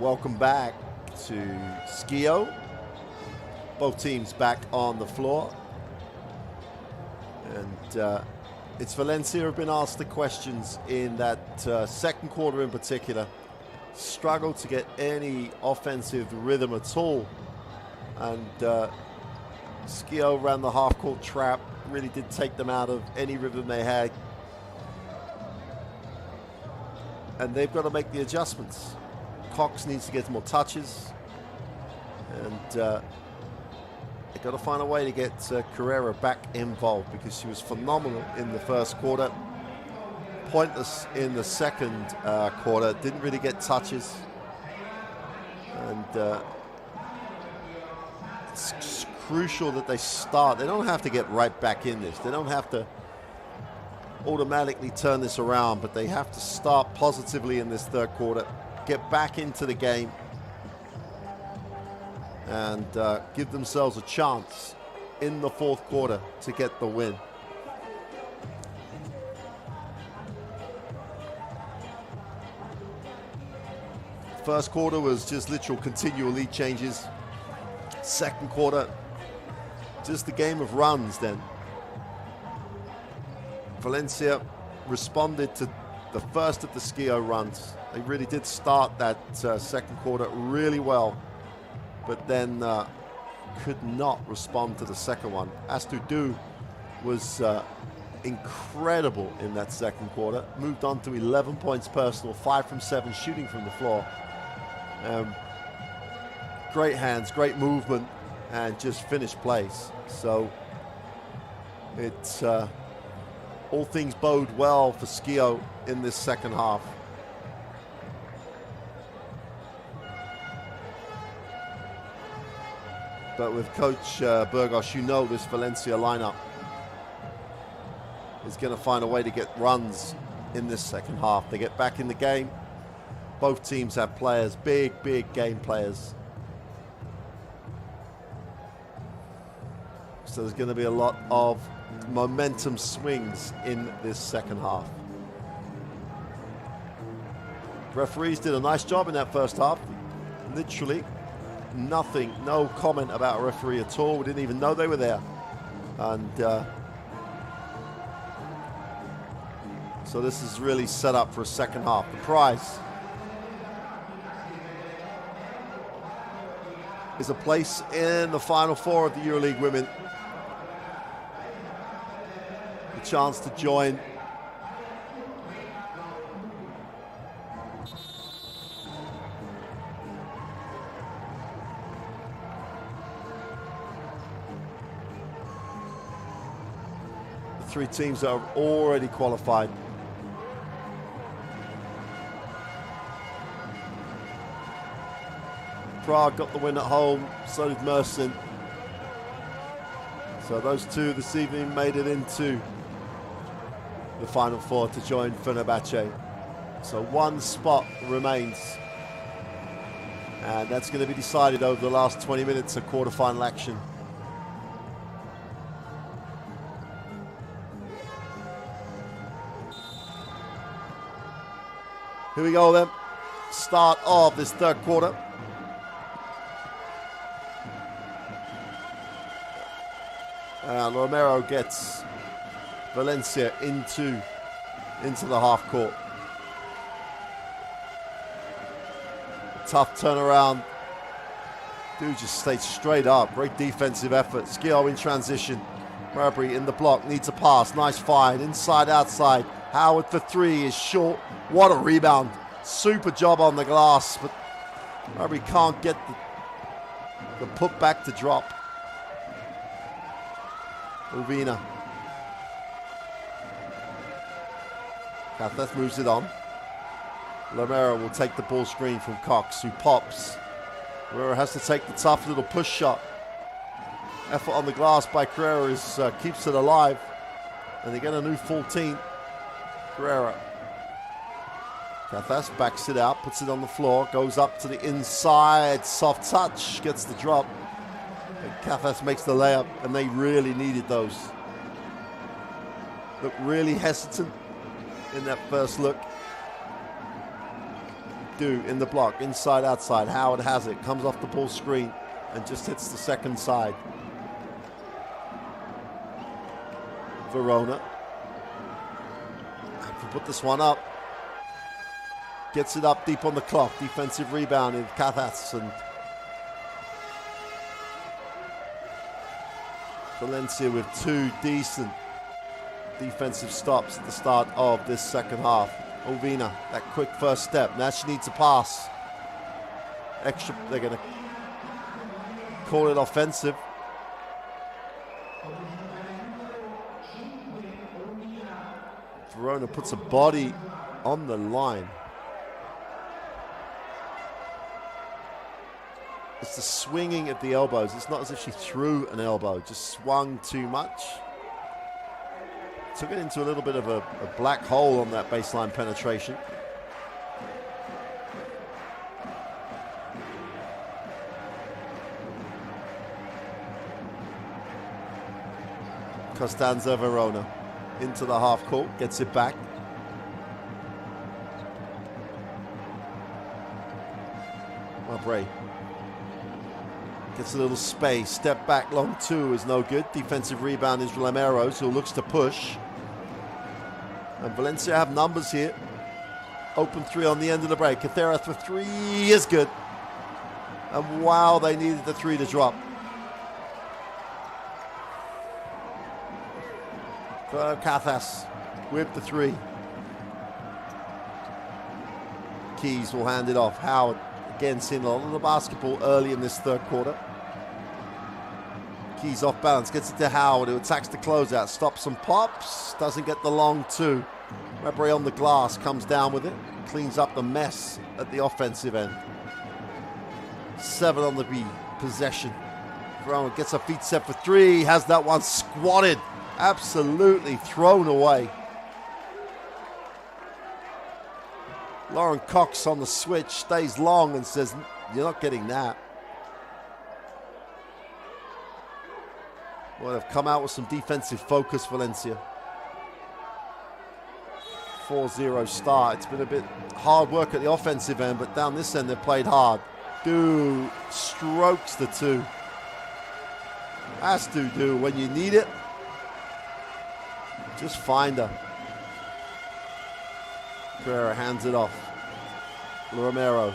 welcome back to Schio. Both teams back on the floor. And it's Valencia who have been asked the questions in that second quarter in particular. Struggled to get any offensive rhythm at all. And Schio ran the half-court trap. Really did take them out of any rhythm they had. And they've got to make the adjustments. Cox needs to get more touches. And they've got to find a way to get Carrera back involved, because she was phenomenal in the first quarter. Pointless in the second quarter. Didn't really get touches. And it's crucial that they start. They don't have to get right back in this. They don't have to automatically turn this around, but they have to start positively in this third quarter, get back into the game, and give themselves a chance in the fourth quarter to get the win. First quarter was just literal continual lead changes. Second quarter, just the game of runs then. Valencia responded to the first of the Schio runs. They really did start that second quarter really well, but then could not respond to the second one. Astudu was incredible in that second quarter. Moved on to 11 points personal, 5 from 7 shooting from the floor. Great hands, great movement, and just finished plays. So it's all things bode well for Schio in this second half. But with Coach Burgos, you know this Valencia lineup is going to find a way to get runs in this second half. They get back in the game. Both teams have players, big game players. So there's going to be a lot of momentum swings in this second half. Referees did a nice job in that first half. Literally nothing, no comment about a referee at all. We didn't even know they were there. And so this is really set up for a second half. The prize is a place in the Final Four of the EuroLeague Women. The chance to join the 3 teams that are already qualified. Prague got the win at home, so did Mersin. So those two this evening made it into the Final Four to join Fenerbahce. So 1 spot remains. And that's going to be decided over the last 20 minutes of quarterfinal action. Here we go then. Start of this third quarter. Romero gets Valencia into the half court. Tough turnaround. Dude just stayed straight up. Great defensive effort. Schio in transition. Marbury in the block. Needs a pass. Nice find. Inside, outside. Howard for 3 is short. What a rebound. Super job on the glass. But Marbury can't get the put back to drop. Uvina. Catheth moves it on. Romero will take the ball screen from Cox, who pops. Carrera has to take the tough little push shot. Effort on the glass by Carrera keeps it alive. And they get a new 14. Carrera. Catheth backs it out, puts it on the floor, goes up to the inside. Soft touch, gets the drop. Catheth makes the layup, and they really needed those. Looked really hesitant in that first look. Do in the block, inside, outside. Howard has it, comes off the ball screen and just hits the second side. Verona. Can put this one up. Gets it up deep on the clock. Defensive rebound in Cathas, and Valencia with two decent defensive stops at the start of this second half. Ovina, that quick first step. Now she needs a pass. Extra, they're going to call it offensive. Verona puts a body on the line. It's the swinging at the elbows. It's not as if she threw an elbow, just swung too much. Took it into a little bit of a black hole on that baseline penetration. Costanza Verona into the half court, gets it back. Bray gets a little space, step back, long two is no good. Defensive rebound is Lameros, who looks to push. And Valencia have numbers here. Open three on the end of the break. Cathera for three is good. And wow, they needed the three to drop. Cathas with the three. Keys will hand it off. Howard again seeing a lot of the basketball early in this third quarter. Keys off balance, gets it to Howard, who attacks the closeout, stops and pops, doesn't get the long two. Mabry on the glass, comes down with it, cleans up the mess at the offensive end. 7 on the B possession. Verona gets her feet set for three, has that one squatted, absolutely thrown away. Lauren Cox on the switch, stays long and says, you're not getting that. Well, they've come out with some defensive focus, Valencia. 4-0 start. It's been a bit hard work at the offensive end, but down this end they've played hard. Do strokes the two. As do when you need it. Just find her. Pereira hands it off. Romero.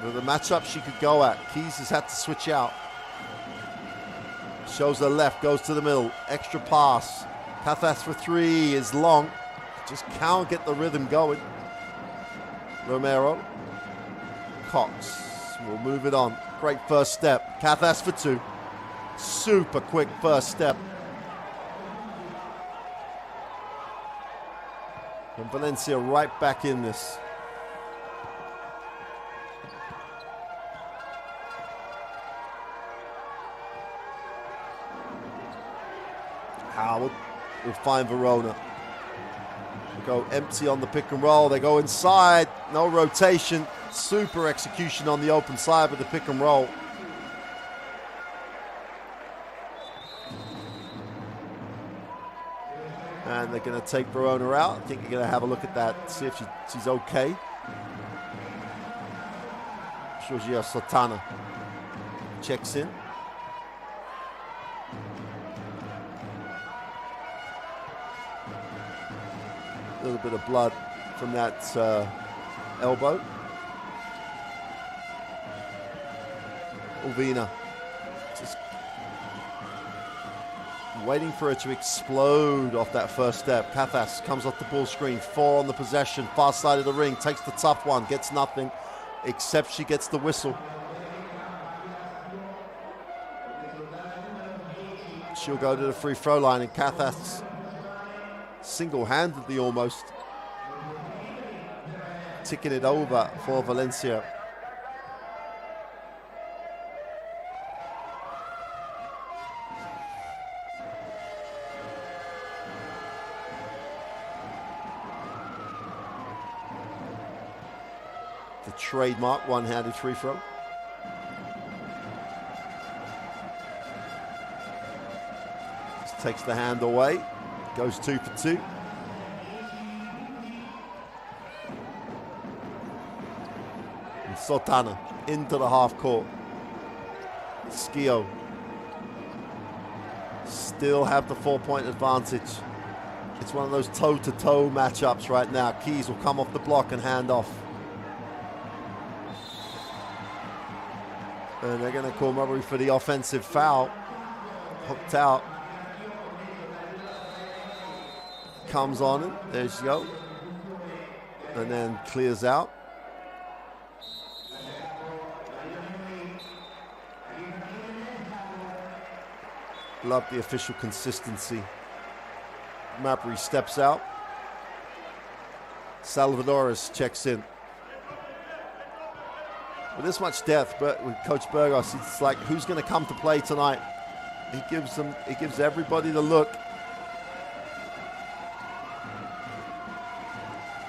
With the matchup she could go at. Keys has had to switch out. Shows her left, goes to the middle. Extra pass. Cathas for three is long. Just can't get the rhythm going. Romero. Cox will move it on. Great first step. Cathas for two. Super quick first step. And Valencia right back in this. Howard will find Verona. They go empty on the pick and roll. They go inside. No rotation. Super execution on the open side with the pick and roll. And they're going to take Verona out. I think they're going to have a look at that, see if she's okay. Georgia Sotana checks in. A little bit of blood from that elbow. Ovina just waiting for her to explode off that first step. Cathas comes off the ball screen, 4 on the possession, far side of the ring, takes the tough one, gets nothing, except she gets the whistle. She'll go to the free throw line, and Cathas single-handedly almost ticking it over for Valencia. The trademark one-handed free throw. Just takes the hand away. Goes 2 for 2. Sultana into the half court. Schio still have the 4-point advantage. It's one of those toe-to-toe matchups right now. Keys will come off the block and hand off. And they're going to call Murray for the offensive foul. Hooked out. Comes on it. There you go. And then clears out. Love the official consistency. Mabry steps out. Salvadores checks in. With this much depth, but with Coach Burgos, it's like, who's going to come to play tonight? He gives everybody the look.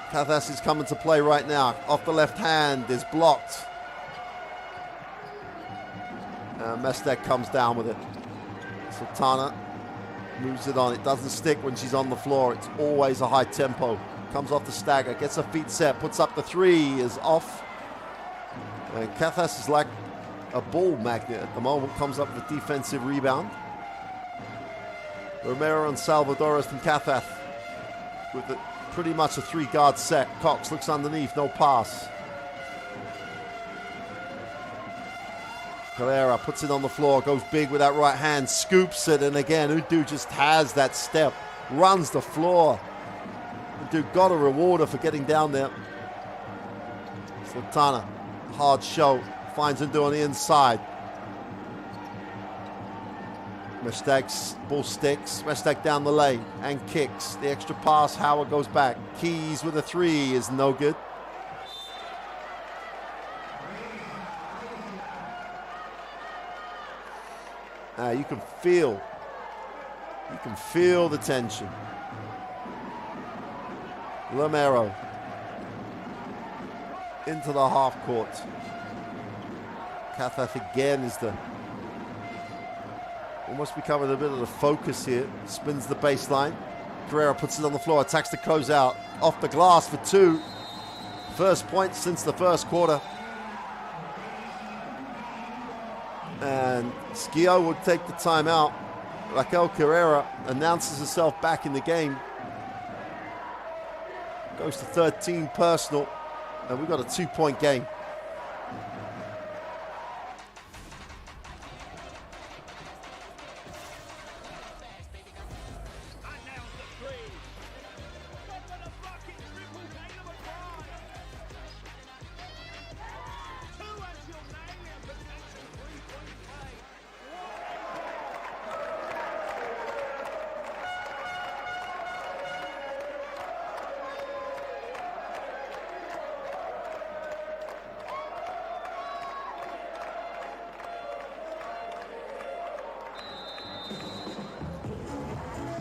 Cathas is coming to play right now. Off the left hand is blocked. Mestek comes down with it. Sultana moves it on. It doesn't stick when she's on the floor. It's always a high tempo. Comes off the stagger, gets her feet set, puts up the three, is off. And Cathas is like a ball magnet at the moment. Comes up with a defensive rebound. Romero and Salvadores from Cathas with pretty much a 3-guard set. Cox looks underneath, no pass. Carrera puts it on the floor, goes big with that right hand, scoops it, and again, Udu just has that step, runs the floor. Udu got a rewarder for getting down there. Sultana, hard show, finds Udu on the inside. Mestek's ball sticks, Mestek down the lane and kicks. The extra pass, Howard goes back. Keys with a 3 is no good. You can feel the tension. Romero into the half court. Cathas again is almost becoming a bit of the focus here. Spins the baseline. Carrera puts it on the floor, attacks the closeout. Off the glass for 2. First point since the first quarter. And Schio would take the timeout. Raquel Carrera announces herself back in the game. Goes to 13 personal. And we've got a 2-point game.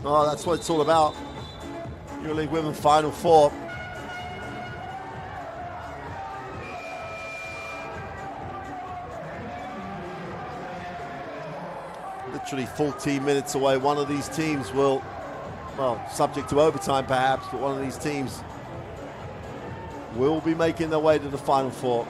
Oh, that's what it's all about. EuroLeague Women Final Four. Literally 14 minutes away. One of these teams will, well, subject to overtime perhaps, but one of these teams will be making their way to the Final Four.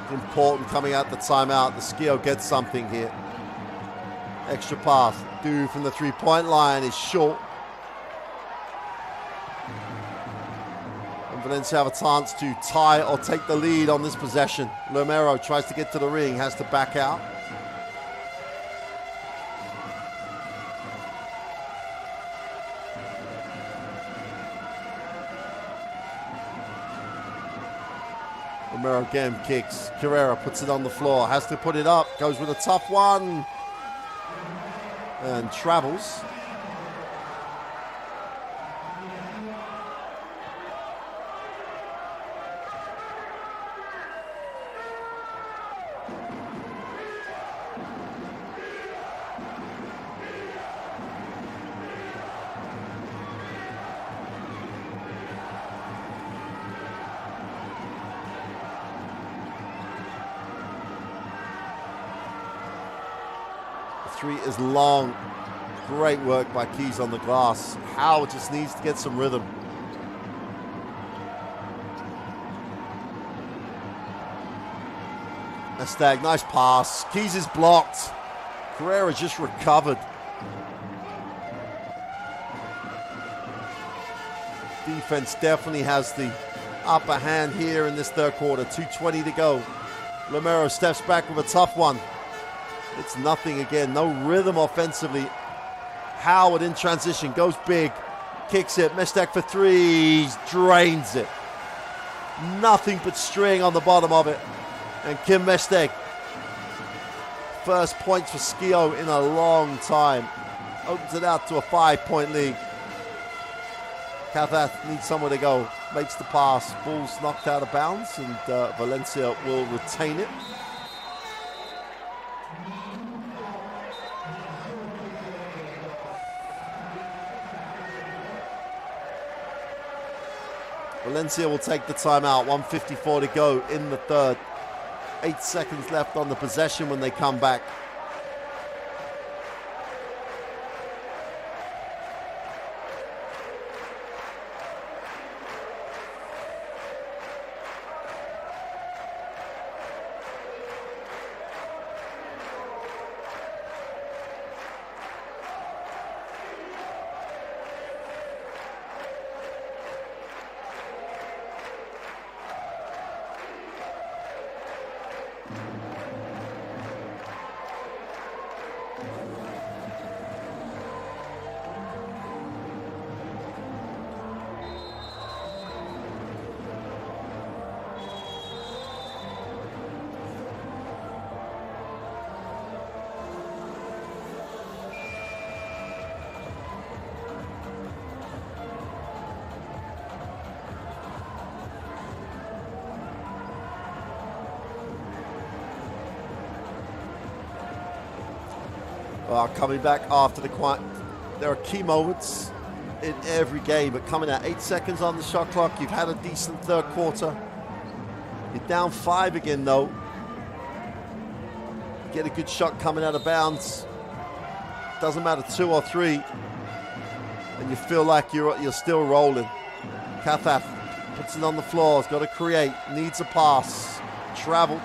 Important coming out the timeout. The Schio gets something here. Extra pass. Do from the 3-point line is short. And Valencia have a chance to tie or take the lead on this possession. Romero tries to get to the ring, has to back out. Romero again kicks. Carrera puts it on the floor. Has to put it up. Goes with a tough one. And travels. three is long. Great work by Keys on the glass. Howard just needs to get some rhythm. Mestag, nice pass. Keys is blocked. Carrera just recovered. Defense definitely has the upper hand here in this third quarter. 2:20 to go. Romero steps back with a tough one. It's nothing again. No rhythm offensively. Howard in transition goes big. Kicks it. Mestag for three. Drains it. Nothing but string on the bottom of it. And Kim Mestag, first points for Schio in a long time. Opens it out to a 5-point lead. Kavath needs somewhere to go. Makes the pass. Ball's knocked out of bounds, and Valencia will retain it. Valencia will take the timeout. 1:54 to go in the third. 8 seconds left on the possession when they come back. Coming back after the quiet. There are key moments in every game, but coming at 8 seconds on the shot clock, you've had a decent third quarter. You're down 5 again, though. You get a good shot coming out of bounds. Doesn't matter 2 or 3, and you feel like you're still rolling. Kathaf puts it on the floor. Has got to create. Needs a pass. Travel.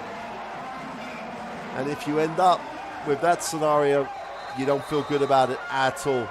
And if you end up with that scenario, you don't feel good about it at all.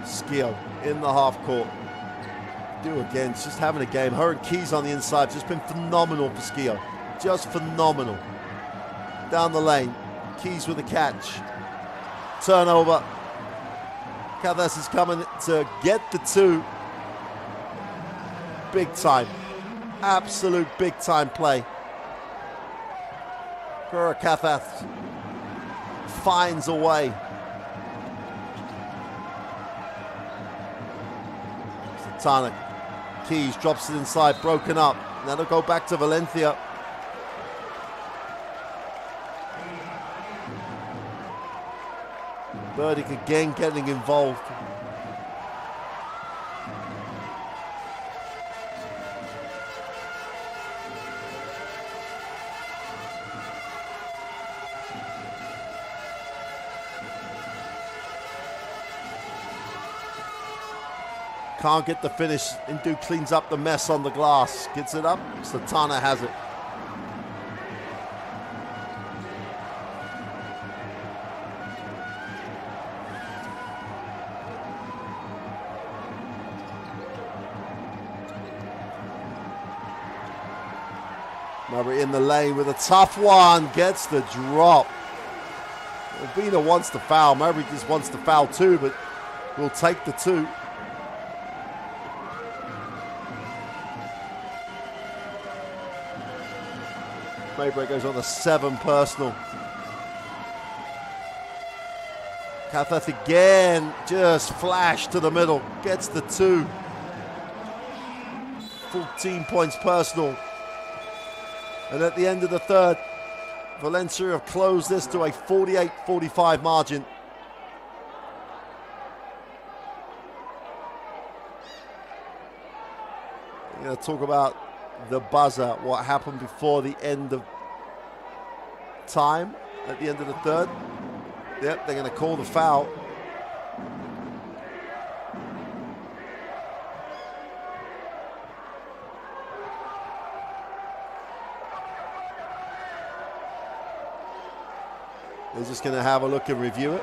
Schio in the half court. Again, it's just having a game. Her and Keys on the inside, just been phenomenal for Schio. Just phenomenal. Down the lane, Keys with a catch. Turnover. Kavas is coming to get the 2. Big time. Absolute big time play. Kura Kafath finds a way. Satanic. Keys drops it inside, broken up. That'll go back to Valencia. Burdick again getting involved. Can't get the finish. Indu cleans up the mess on the glass. Gets it up. Satana has it. Murray in the lane with a tough one. Gets the drop. Albina wants the foul. Murray just wants the foul too, but will take the 2. Mayberry goes on the 7 personal. Katheth again, just flash to the middle, gets the 2. 14 points personal. And at the end of the third, Valencia have closed this to a 48-45 margin. We're going to talk about the buzzer, what happened before the end of time at the end of the third. Yep, they're going to call the foul. They're just going to have a look and review it.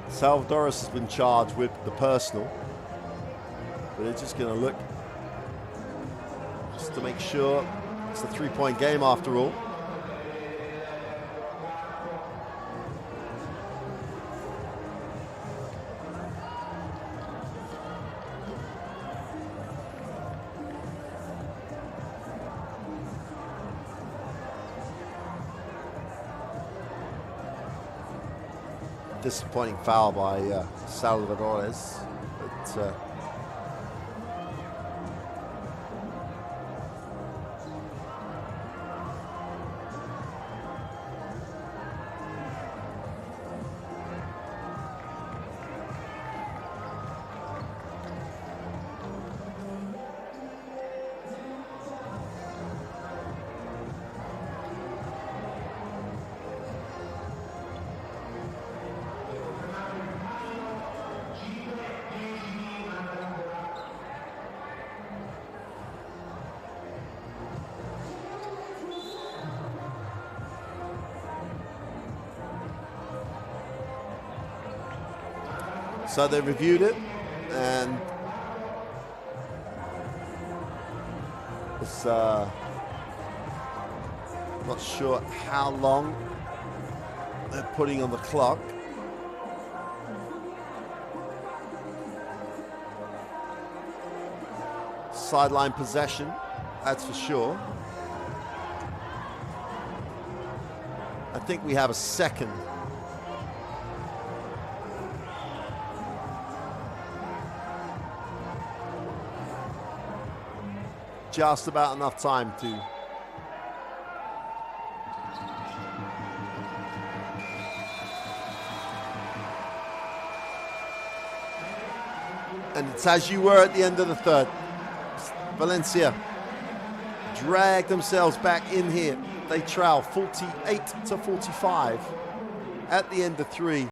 Salvadoris has been charged with the personal, but they're just going to look just to make sure it's a three-point game after all. Disappointing foul by Salvadores, but so they reviewed it, and it's not sure how long they're putting on the clock. Sideline possession, that's for sure. I think we have a second. Just about enough time to and it's as you were at the end of the third. Valencia drag themselves back in here. They trail 48-45 at the end of three.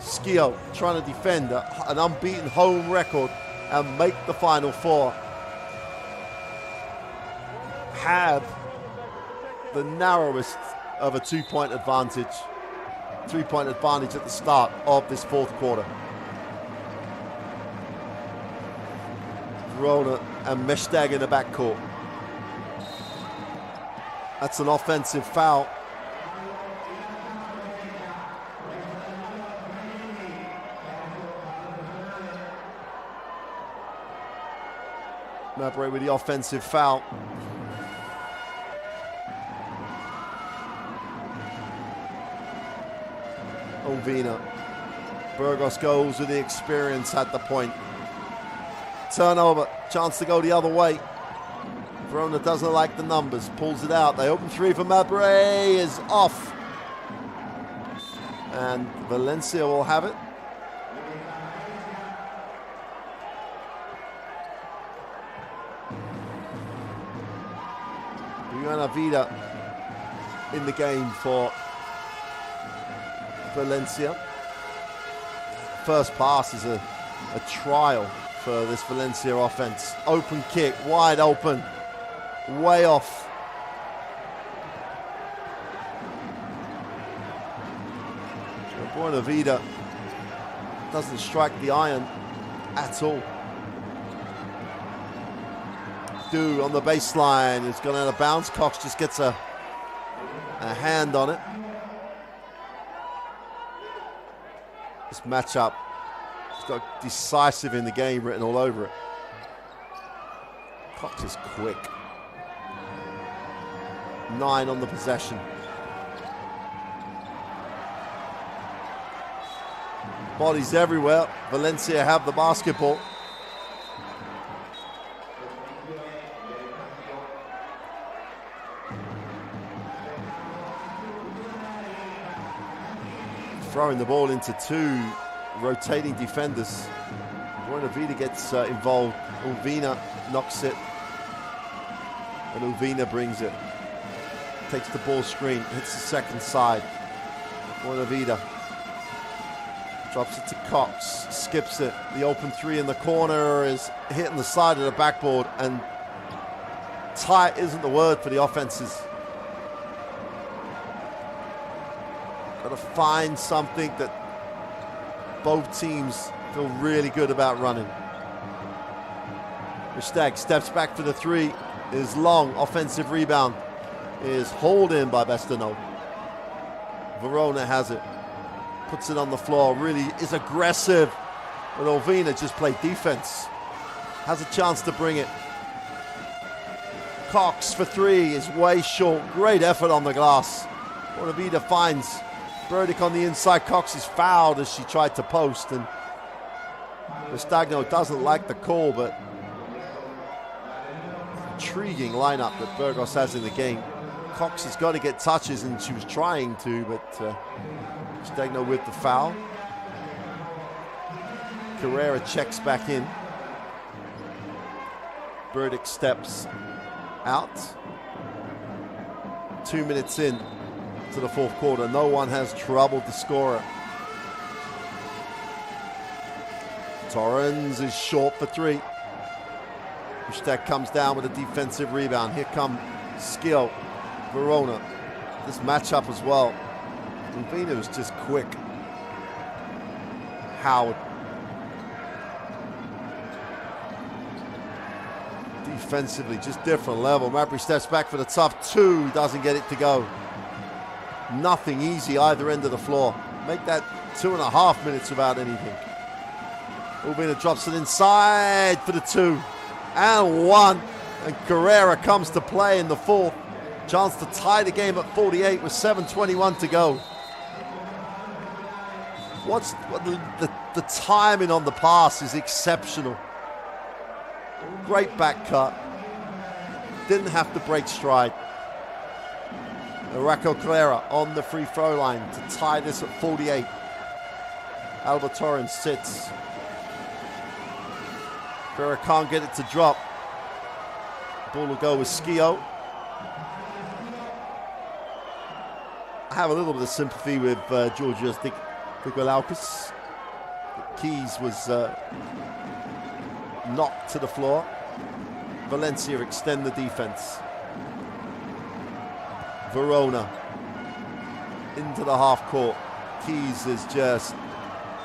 Schio trying to defend an unbeaten home record and make the Final Four. Have the narrowest of a 2-point advantage, 3-point advantage at the start of this fourth quarter. Verona and Meshtag in the backcourt. That's an offensive foul. Mabray with the offensive foul. Ovina. Burgos goes with the experience at the point. Turnover, chance to go the other way. Verona doesn't like the numbers, pulls it out. They open three for Mabray, is off. And Valencia will have it. Vida in the game for Valencia. First pass is a trial for this Valencia offense. Open kick, wide open, way off. Buena Vida doesn't strike the iron at all. Do on the baseline, it's gone out of bounds. Cox just gets a hand on it. This matchup has got decisive in the game written all over it. Cox is quick. 9 on the possession. Bodies everywhere. Valencia have the basketball. Throwing the ball into 2 rotating defenders. Buena Vida gets involved. Ulvina knocks it. And Ulvina brings it. Takes the ball screen, hits the second side. Buena Vida drops it to Cox, skips it. The open 3 in the corner is hitting the side of the backboard, and tight isn't the word for the offenses. Got to find something that both teams feel really good about running. Meshtag steps back for the 3, is long, offensive rebound, is hauled in by Bestano. Verona has it, puts it on the floor, really is aggressive, but Ovina just played defense. Has a chance to bring it. Cox for 3 is way short, great effort on the glass. Buena Vida finds Burdick on the inside. Cox is fouled as she tried to post, and Mestagno doesn't like the call, but intriguing lineup that Burgos has in the game. Cox has got to get touches, and she was trying to, but Mestagno with the foul. Carrera checks back in. Burdick steps out. 2 minutes in to the fourth quarter. No one has troubled the scorer. Torrens is short for 3. Meshtag comes down with a defensive rebound. Here come Schio, Verona. This matchup as well. Ulvina was just quick. Howard. Defensively, just different level. Mabry steps back for the tough 2, doesn't get it to go. Nothing easy either end of the floor. Make that 2.5 minutes without anything. Ulvina drops it inside for the 2 and 1, and Carrera comes to play in the fourth. Chance to tie the game at 48 with 7:21 to go. The timing on the pass is exceptional. Great back cut. Didn't have to break stride. Raquel Carrera on the free throw line to tie this at 48. Alba Torrens sits. Carrera can't get it to drop. Ball will go with Schio. I have a little bit of sympathy with Georgia. I think for Galaukas. Keys was knocked to the floor. Valencia extend the defense. Verona into the half court. Keys is just,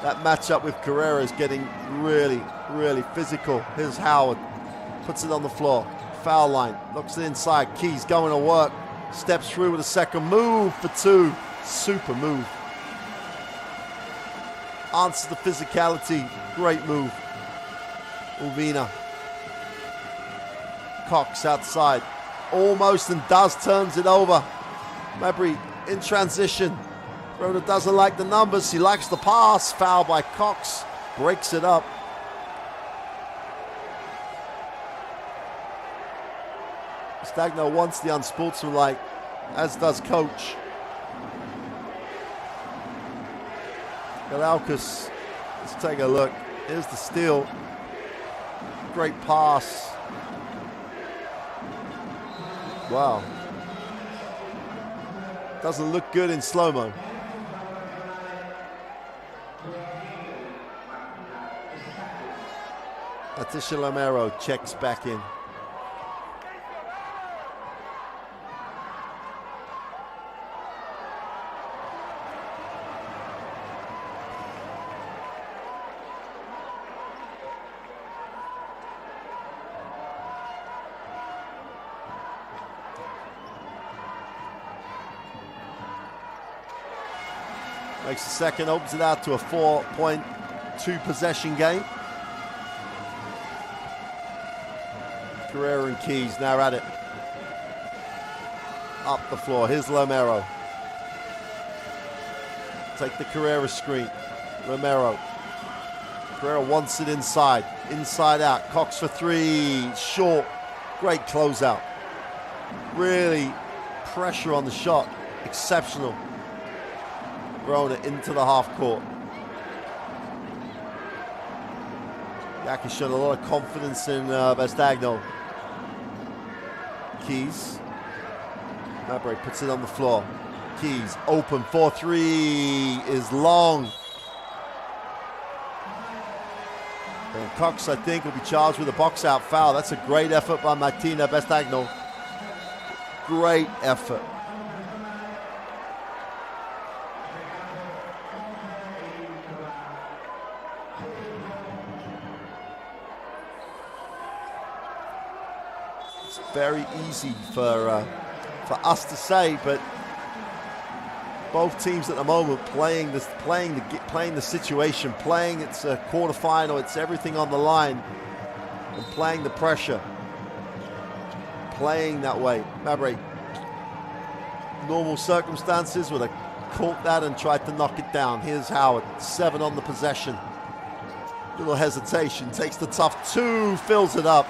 that matchup with Carrera is getting really, really physical. Here's Howard, puts it on the floor. Foul line, looks it inside. Keys going to work, steps through with a second move for two. Super move. Answers the physicality, great move. Ulvina. Cox outside, almost and does, turns it over. Mabry in transition. Verona doesn't like the numbers, he likes the pass. Foul by Cox, breaks it up. Stagno wants the unsportsmanlike, as does coach. Galaukas, let's take a look. Here's the steal. Great pass. Wow. Doesn't look good in slow-mo. Atisha Lomero checks back in. Makes the second, opens it out to a 4.2 possession game. Carrera and Keys now at it. Up the floor, here's Lomero. Take the Carrera screen. Romero. Carrera wants it inside. Inside out. Cox for three. Short. Great closeout. Really pressure on the shot. Exceptional. Verona into the half court. Yak has shown a lot of confidence in Vestagno. Keys. Mabry puts it on the floor. Keys open 4-3 is long. And Cox, I think, will be charged with a box out foul. That's a great effort by Martina Vestagno. Great effort. Very easy for us to say, but both teams at the moment playing the situation, playing it's a quarterfinal, it's everything on the line, and playing the pressure, playing that way. Mabry, normal circumstances, would have caught that and tried to knock it down. Here's Howard, 7 on the possession. Little hesitation, takes the tough two, fills it up.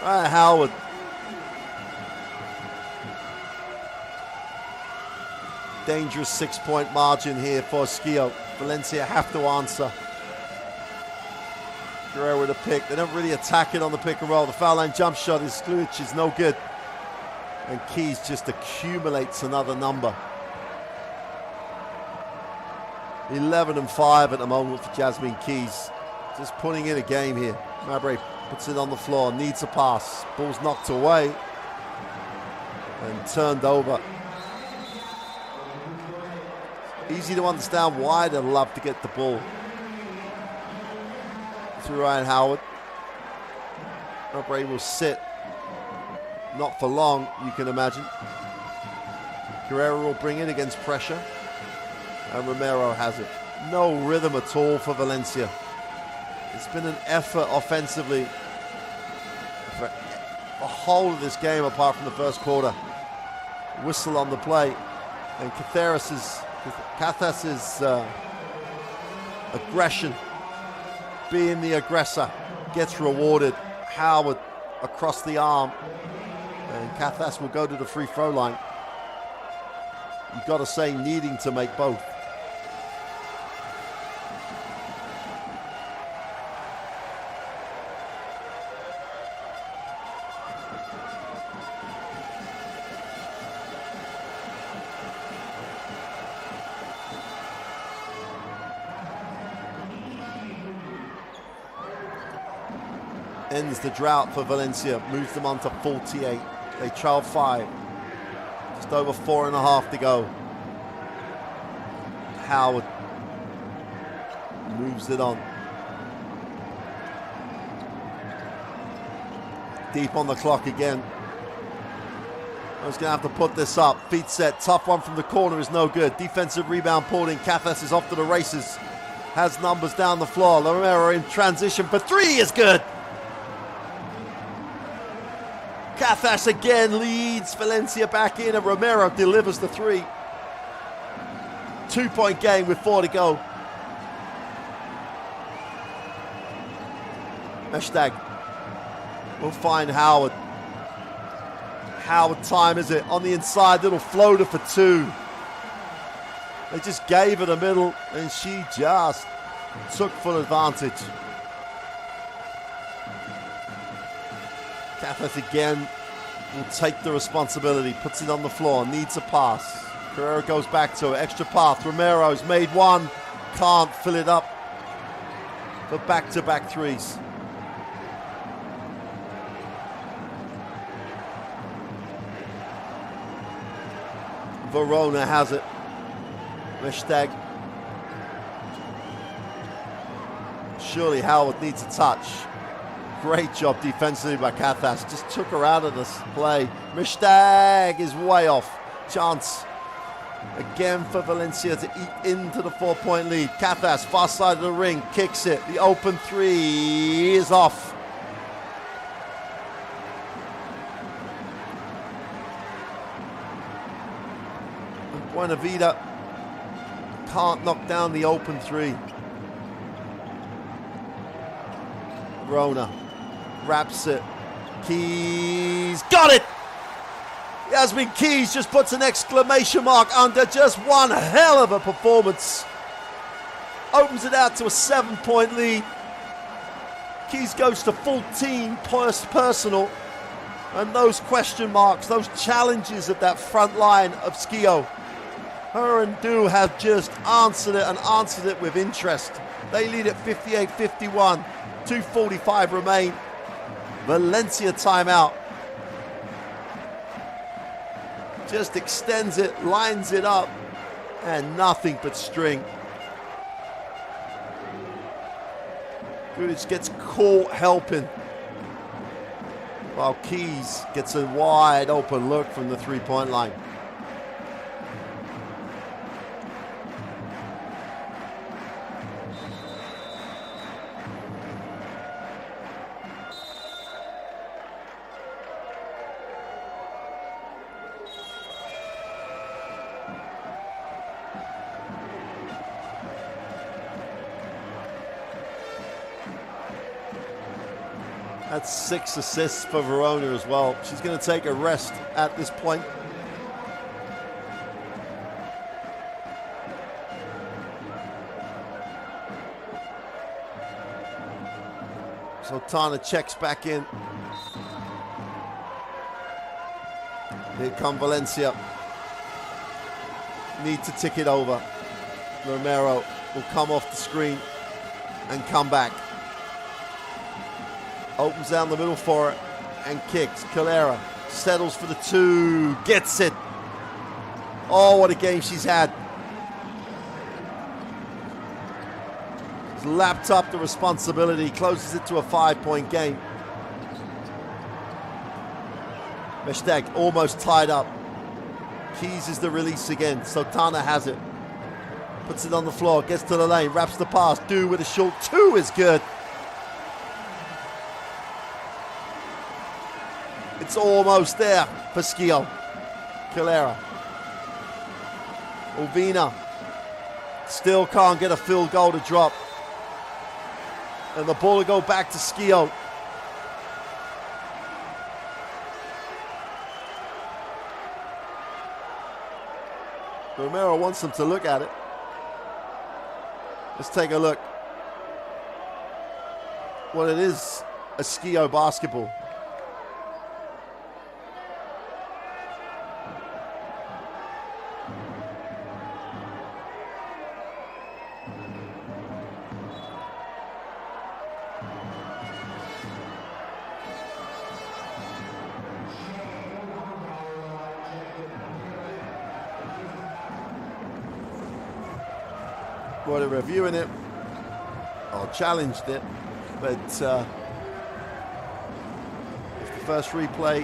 Howard. Dangerous 6-point margin here for Schio. Valencia have to answer. Guerrero with a pick. They don't really attack it on the pick and roll. The foul line jump shot is Skluic is no good. And Keys just accumulates another number. 11-5 at the moment for Jasmine Keys. Just putting in a game here. Mabry puts it on the floor, needs a pass. Ball's knocked away and turned over. Easy to understand why they love to get the ball. Through Ryan Howard. Mabry will sit. Not for long, you can imagine. Guerrero will bring it against pressure. And Romero has it. No rhythm at all for Valencia. It's been an effort offensively for the whole of this game apart from the first quarter. Whistle on the play. And Cathas's aggression, being the aggressor, gets rewarded. Howard across the arm. And Cathas will go to the free throw line. You've got to say, needing to make both. ends the drought for Valencia, moves them on to 48. They trail 5. Just over 4.5 to go. Howard moves it on. Deep on the clock again. I was going to have to put this up. Feet set. Tough one from the corner is no good. Defensive rebound pulled in. Cathas is off to the races. Has numbers down the floor. Romero in transition for 3 is good. Cathas again leads Valencia back in, and Romero delivers the 3. 2-point game with 4 to go. Meshtag will find Howard. Howard time is it? On the inside, little floater for 2. They just gave her the middle, and she just took full advantage. Cathas again will take the responsibility, puts it on the floor, needs a pass. Carrera goes back to it, extra path. Romero's made 1, can't fill it up for back-to-back 3s. Verona has it. Meshtag. Surely Howard needs a touch. Great job defensively by Cathas. Just took her out of this play. Meshtag is way off. Chance again for Valencia to eat into the 4-point lead. Cathas, far side of the ring, kicks it. The open 3 is off. Buenavida can't knock down the open 3. Rona wraps it. Keys got it. Yasmin Keys just puts an exclamation mark under just one hell of a performance. Opens it out to a 7-point lead. Keys goes to 14 personal. And those question marks, those challenges at that front line of Schio, her and Du have just answered it, and answered it with interest. They lead at 58-51. 2:45 remain. Valencia timeout. Just extends it, lines it up, and nothing but string. Gudic gets caught helping, while Keys gets a wide open look from the 3-point line. That's 6 assists for Verona as well. She's going to take a rest at this point. So Tana checks back in. Here come Valencia. Need to tick it over. Romero will come off the screen and come back. Opens down the middle for it and kicks. Calera settles for the 2, gets it. Oh, what a game she's had. She's lapped up the responsibility, closes it to a 5-point game. Meshtag almost tied up. Keys is the release again. Sultana has it. Puts it on the floor, gets to the lane, wraps the pass. Du with a short 2 is good. It's almost there for Schio. Calera. Ovina still can't get a field goal to drop. And the ball will go back to Schio. Romero wants them to look at it. Let's take a look. Well, it is a Schio basketball. were reviewing it or challenged it, but if the first replay,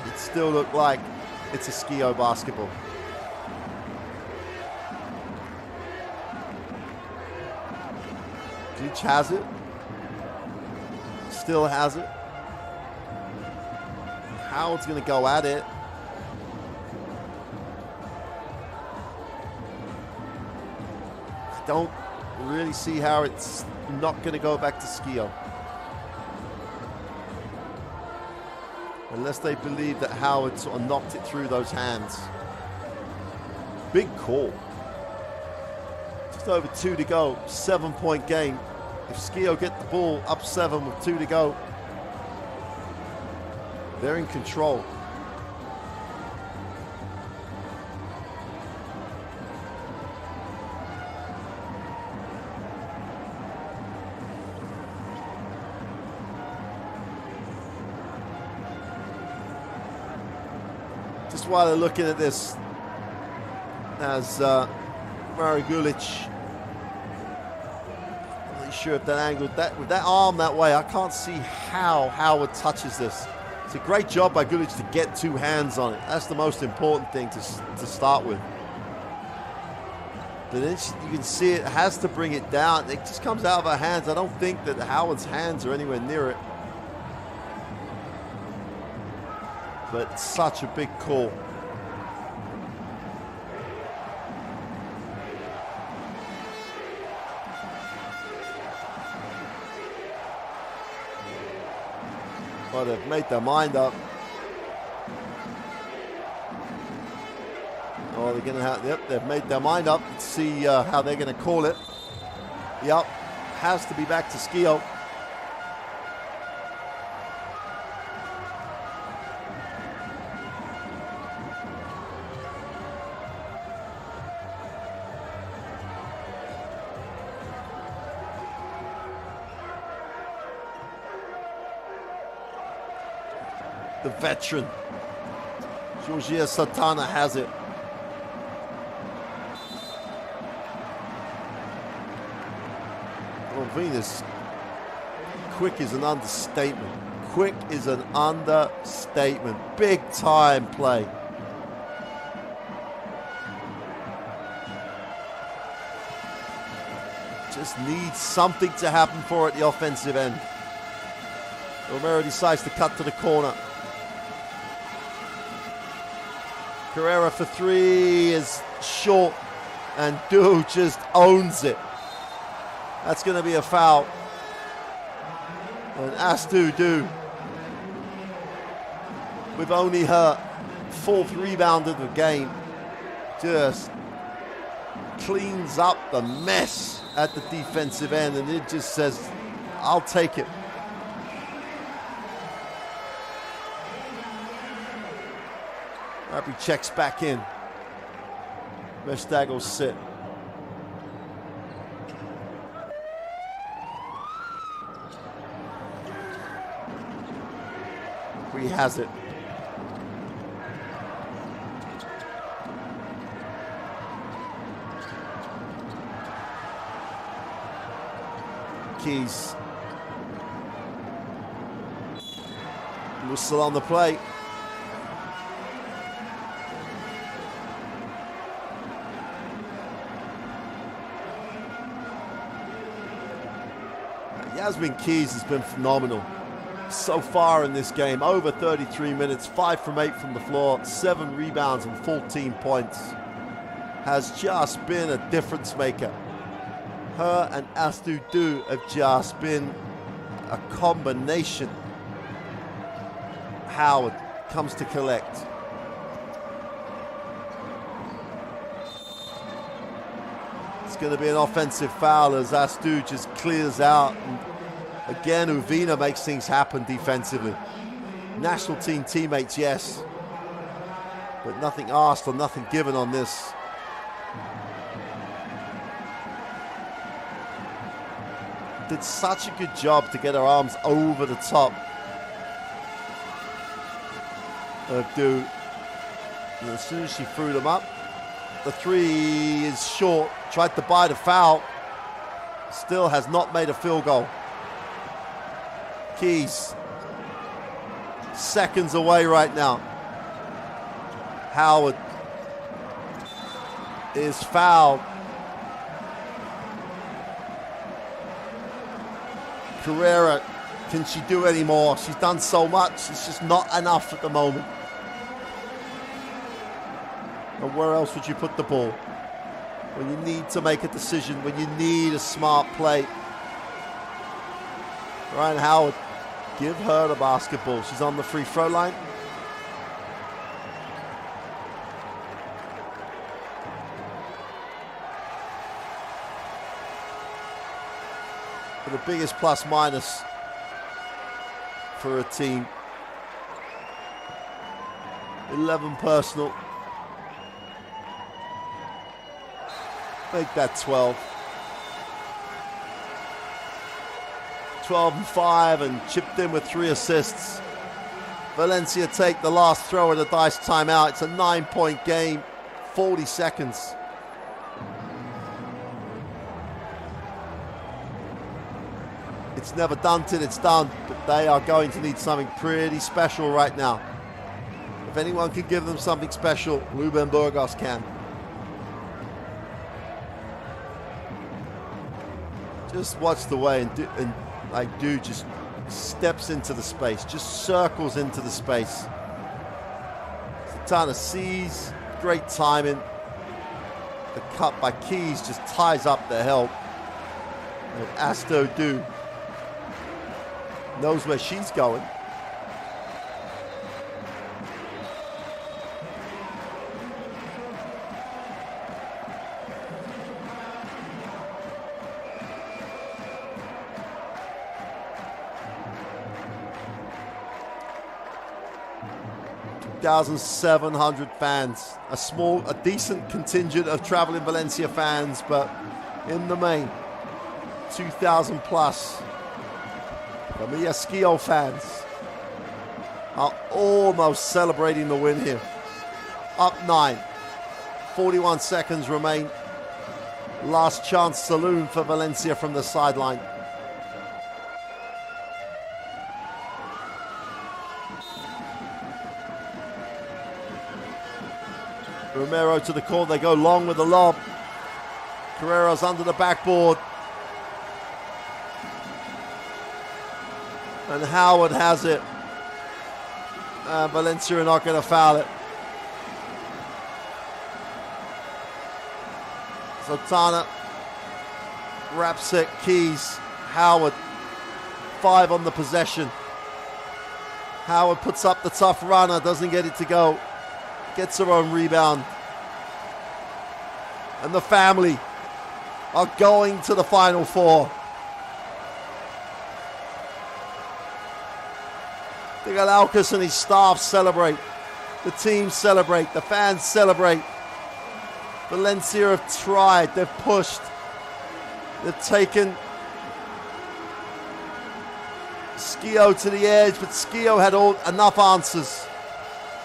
it still looked like it's a Schio basketball. Glitch has it. Still has it. Howard's going to go at it. I don't really see how it's not going to go back to Schio. Unless they believe that Howard sort of knocked it through those hands. Big call. Just over 2 to go, 7-point game. If Schio get the ball up 7 with 2 to go, they're in control. Just while they're looking at this, as Mari Gulic, not really sure if that angle, with that arm that way, I can't see how Howard touches this. It's a great job by Gulic to get 2 hands on it. That's the most important thing to start with. But then you can see it has to bring it down. It just comes out of her hands. I don't think that Howard's hands are anywhere near it. But such a big call. Well, they've made their mind up. Oh, they're going to have, yep, they've made their mind up. Let's see how they're going to call it. Yep, has to be back to Schio. The veteran, Georgia Santana, has it. Well, Venus, quick is an understatement. Quick is an understatement. Big time play. Just needs something to happen for it at the offensive end. Romero decides to cut to the corner. Carrera for 3 is short, and Du just owns it. That's going to be a foul. And Astu Du, with only her 4th rebound of the game, just cleans up the mess at the defensive end, and it just says, I'll take it. Rabri checks back in. Vestager will sit. He has it. Keys. Whistle on the play. Yasmin Keys has been phenomenal so far in this game. Over 33 minutes, 5 from 8 from the floor, 7 rebounds and 14 points. Has just been a difference maker. Her and Astu Du have just been a combination. Howard comes to collect. It's going to be an offensive foul as Astu just clears out. And again, Uvina makes things happen defensively. National team teammates, yes. But nothing asked or nothing given on this. Did such a good job to get her arms over the top of Du. And as soon as she threw them up, the three is short. Tried to buy the foul. Still has not made a field goal. Keys. Seconds away right now. Howard is fouled. Carrera, can she do any more? She's done so much. It's just not enough at the moment. And where else would you put the ball? When you need to make a decision, when you need a smart play. Ryan Howard, give her the basketball. She's on the free throw line. For the biggest plus minus for a team. 11 personal. Make that 12. 12 and 5 and chipped in with 3 assists. Valencia take the last throw of the dice timeout. It's a 9-point game, 40 seconds. It's never done till it's done, but they are going to need something pretty special right now. If anyone can give them something special, Ruben Burgos can. Just watch the way and just steps into the space, just circles into the space. Sultana sees, great timing. The cut by Keys just ties up the help. And Asto Du knows where she's going. $2,700 fans, a decent contingent of traveling Valencia fans, but in the main, 2,000 plus. Famila Schio fans are almost celebrating the win here. Up 9, 41 seconds remain. Last chance saloon for Valencia from the sideline. Romero to the corner, they go long with the lob. Carrero's under the backboard. And Howard has it. Valencia are not going to foul it. Sultana wraps it, Keys, Howard, 5 on the possession. Howard puts up the tough runner, doesn't get it to go. Gets her own rebound. And the family are going to the Final Four. Digalaucas and his staff celebrate. The team celebrate. The fans celebrate. Valencia have tried. They've pushed. They've taken Schio to the edge, but Schio had enough answers.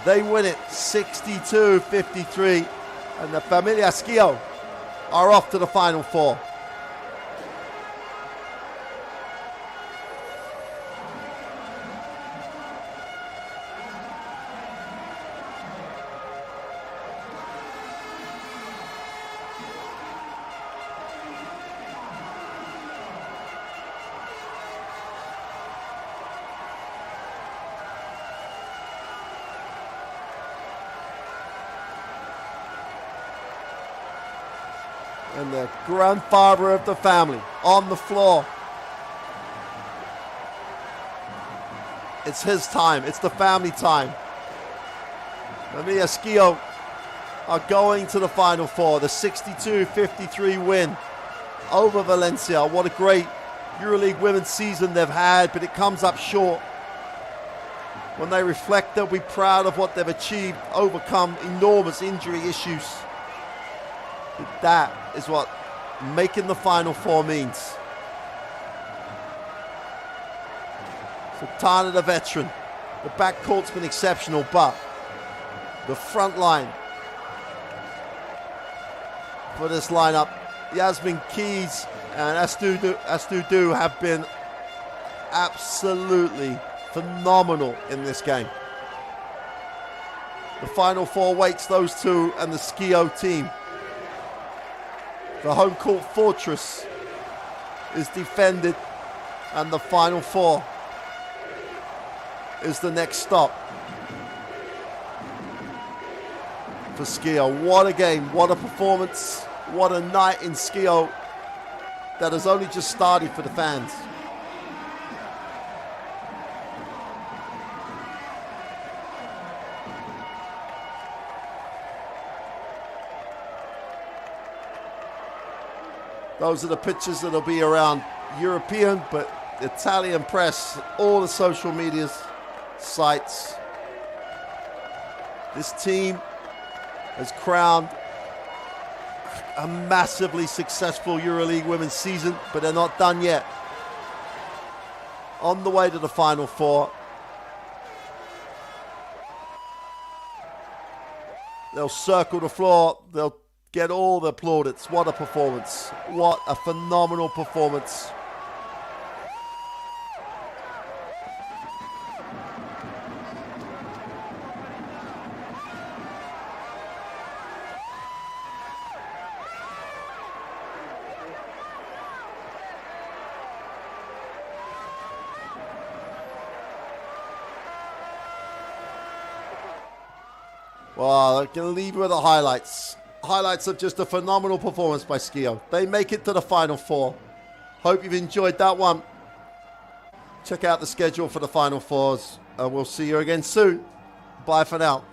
They win it 62-53, and the Famila Schio are off to the Final Four. And the grandfather of the family on the floor. It's his time. It's the family time. Famila Schio are going to the Final Four. The 62-53 win over Valencia. What a great EuroLeague women's season they've had, but it comes up short. When they reflect, they'll be proud of what they've achieved, overcome enormous injury issues. But that is what making the Final Four means. Sultana, the veteran. The backcourt's been exceptional, but the front line for this lineup. Yasmin Keys and Astudu have been absolutely phenomenal in this game. The Final Four waits those two and the Schio team. The home court fortress is defended, and the Final Four is the next stop for Schio. What a game, what a performance, what a night in Schio that has only just started for the fans. Those are the pictures that'll be around European, but Italian press, all the social media sites. This team has crowned a massively successful EuroLeague women's season, but they're not done yet. On the way to the Final Four. They'll circle the floor. They'll get all the plaudits. What a performance. What a phenomenal performance. Well, I can leave you with the highlights. Highlights of just a phenomenal performance by Schio. They make it to the Final Four. Hope you've enjoyed that one. Check out the schedule for the Final Fours, and we'll see you again soon. Bye for now.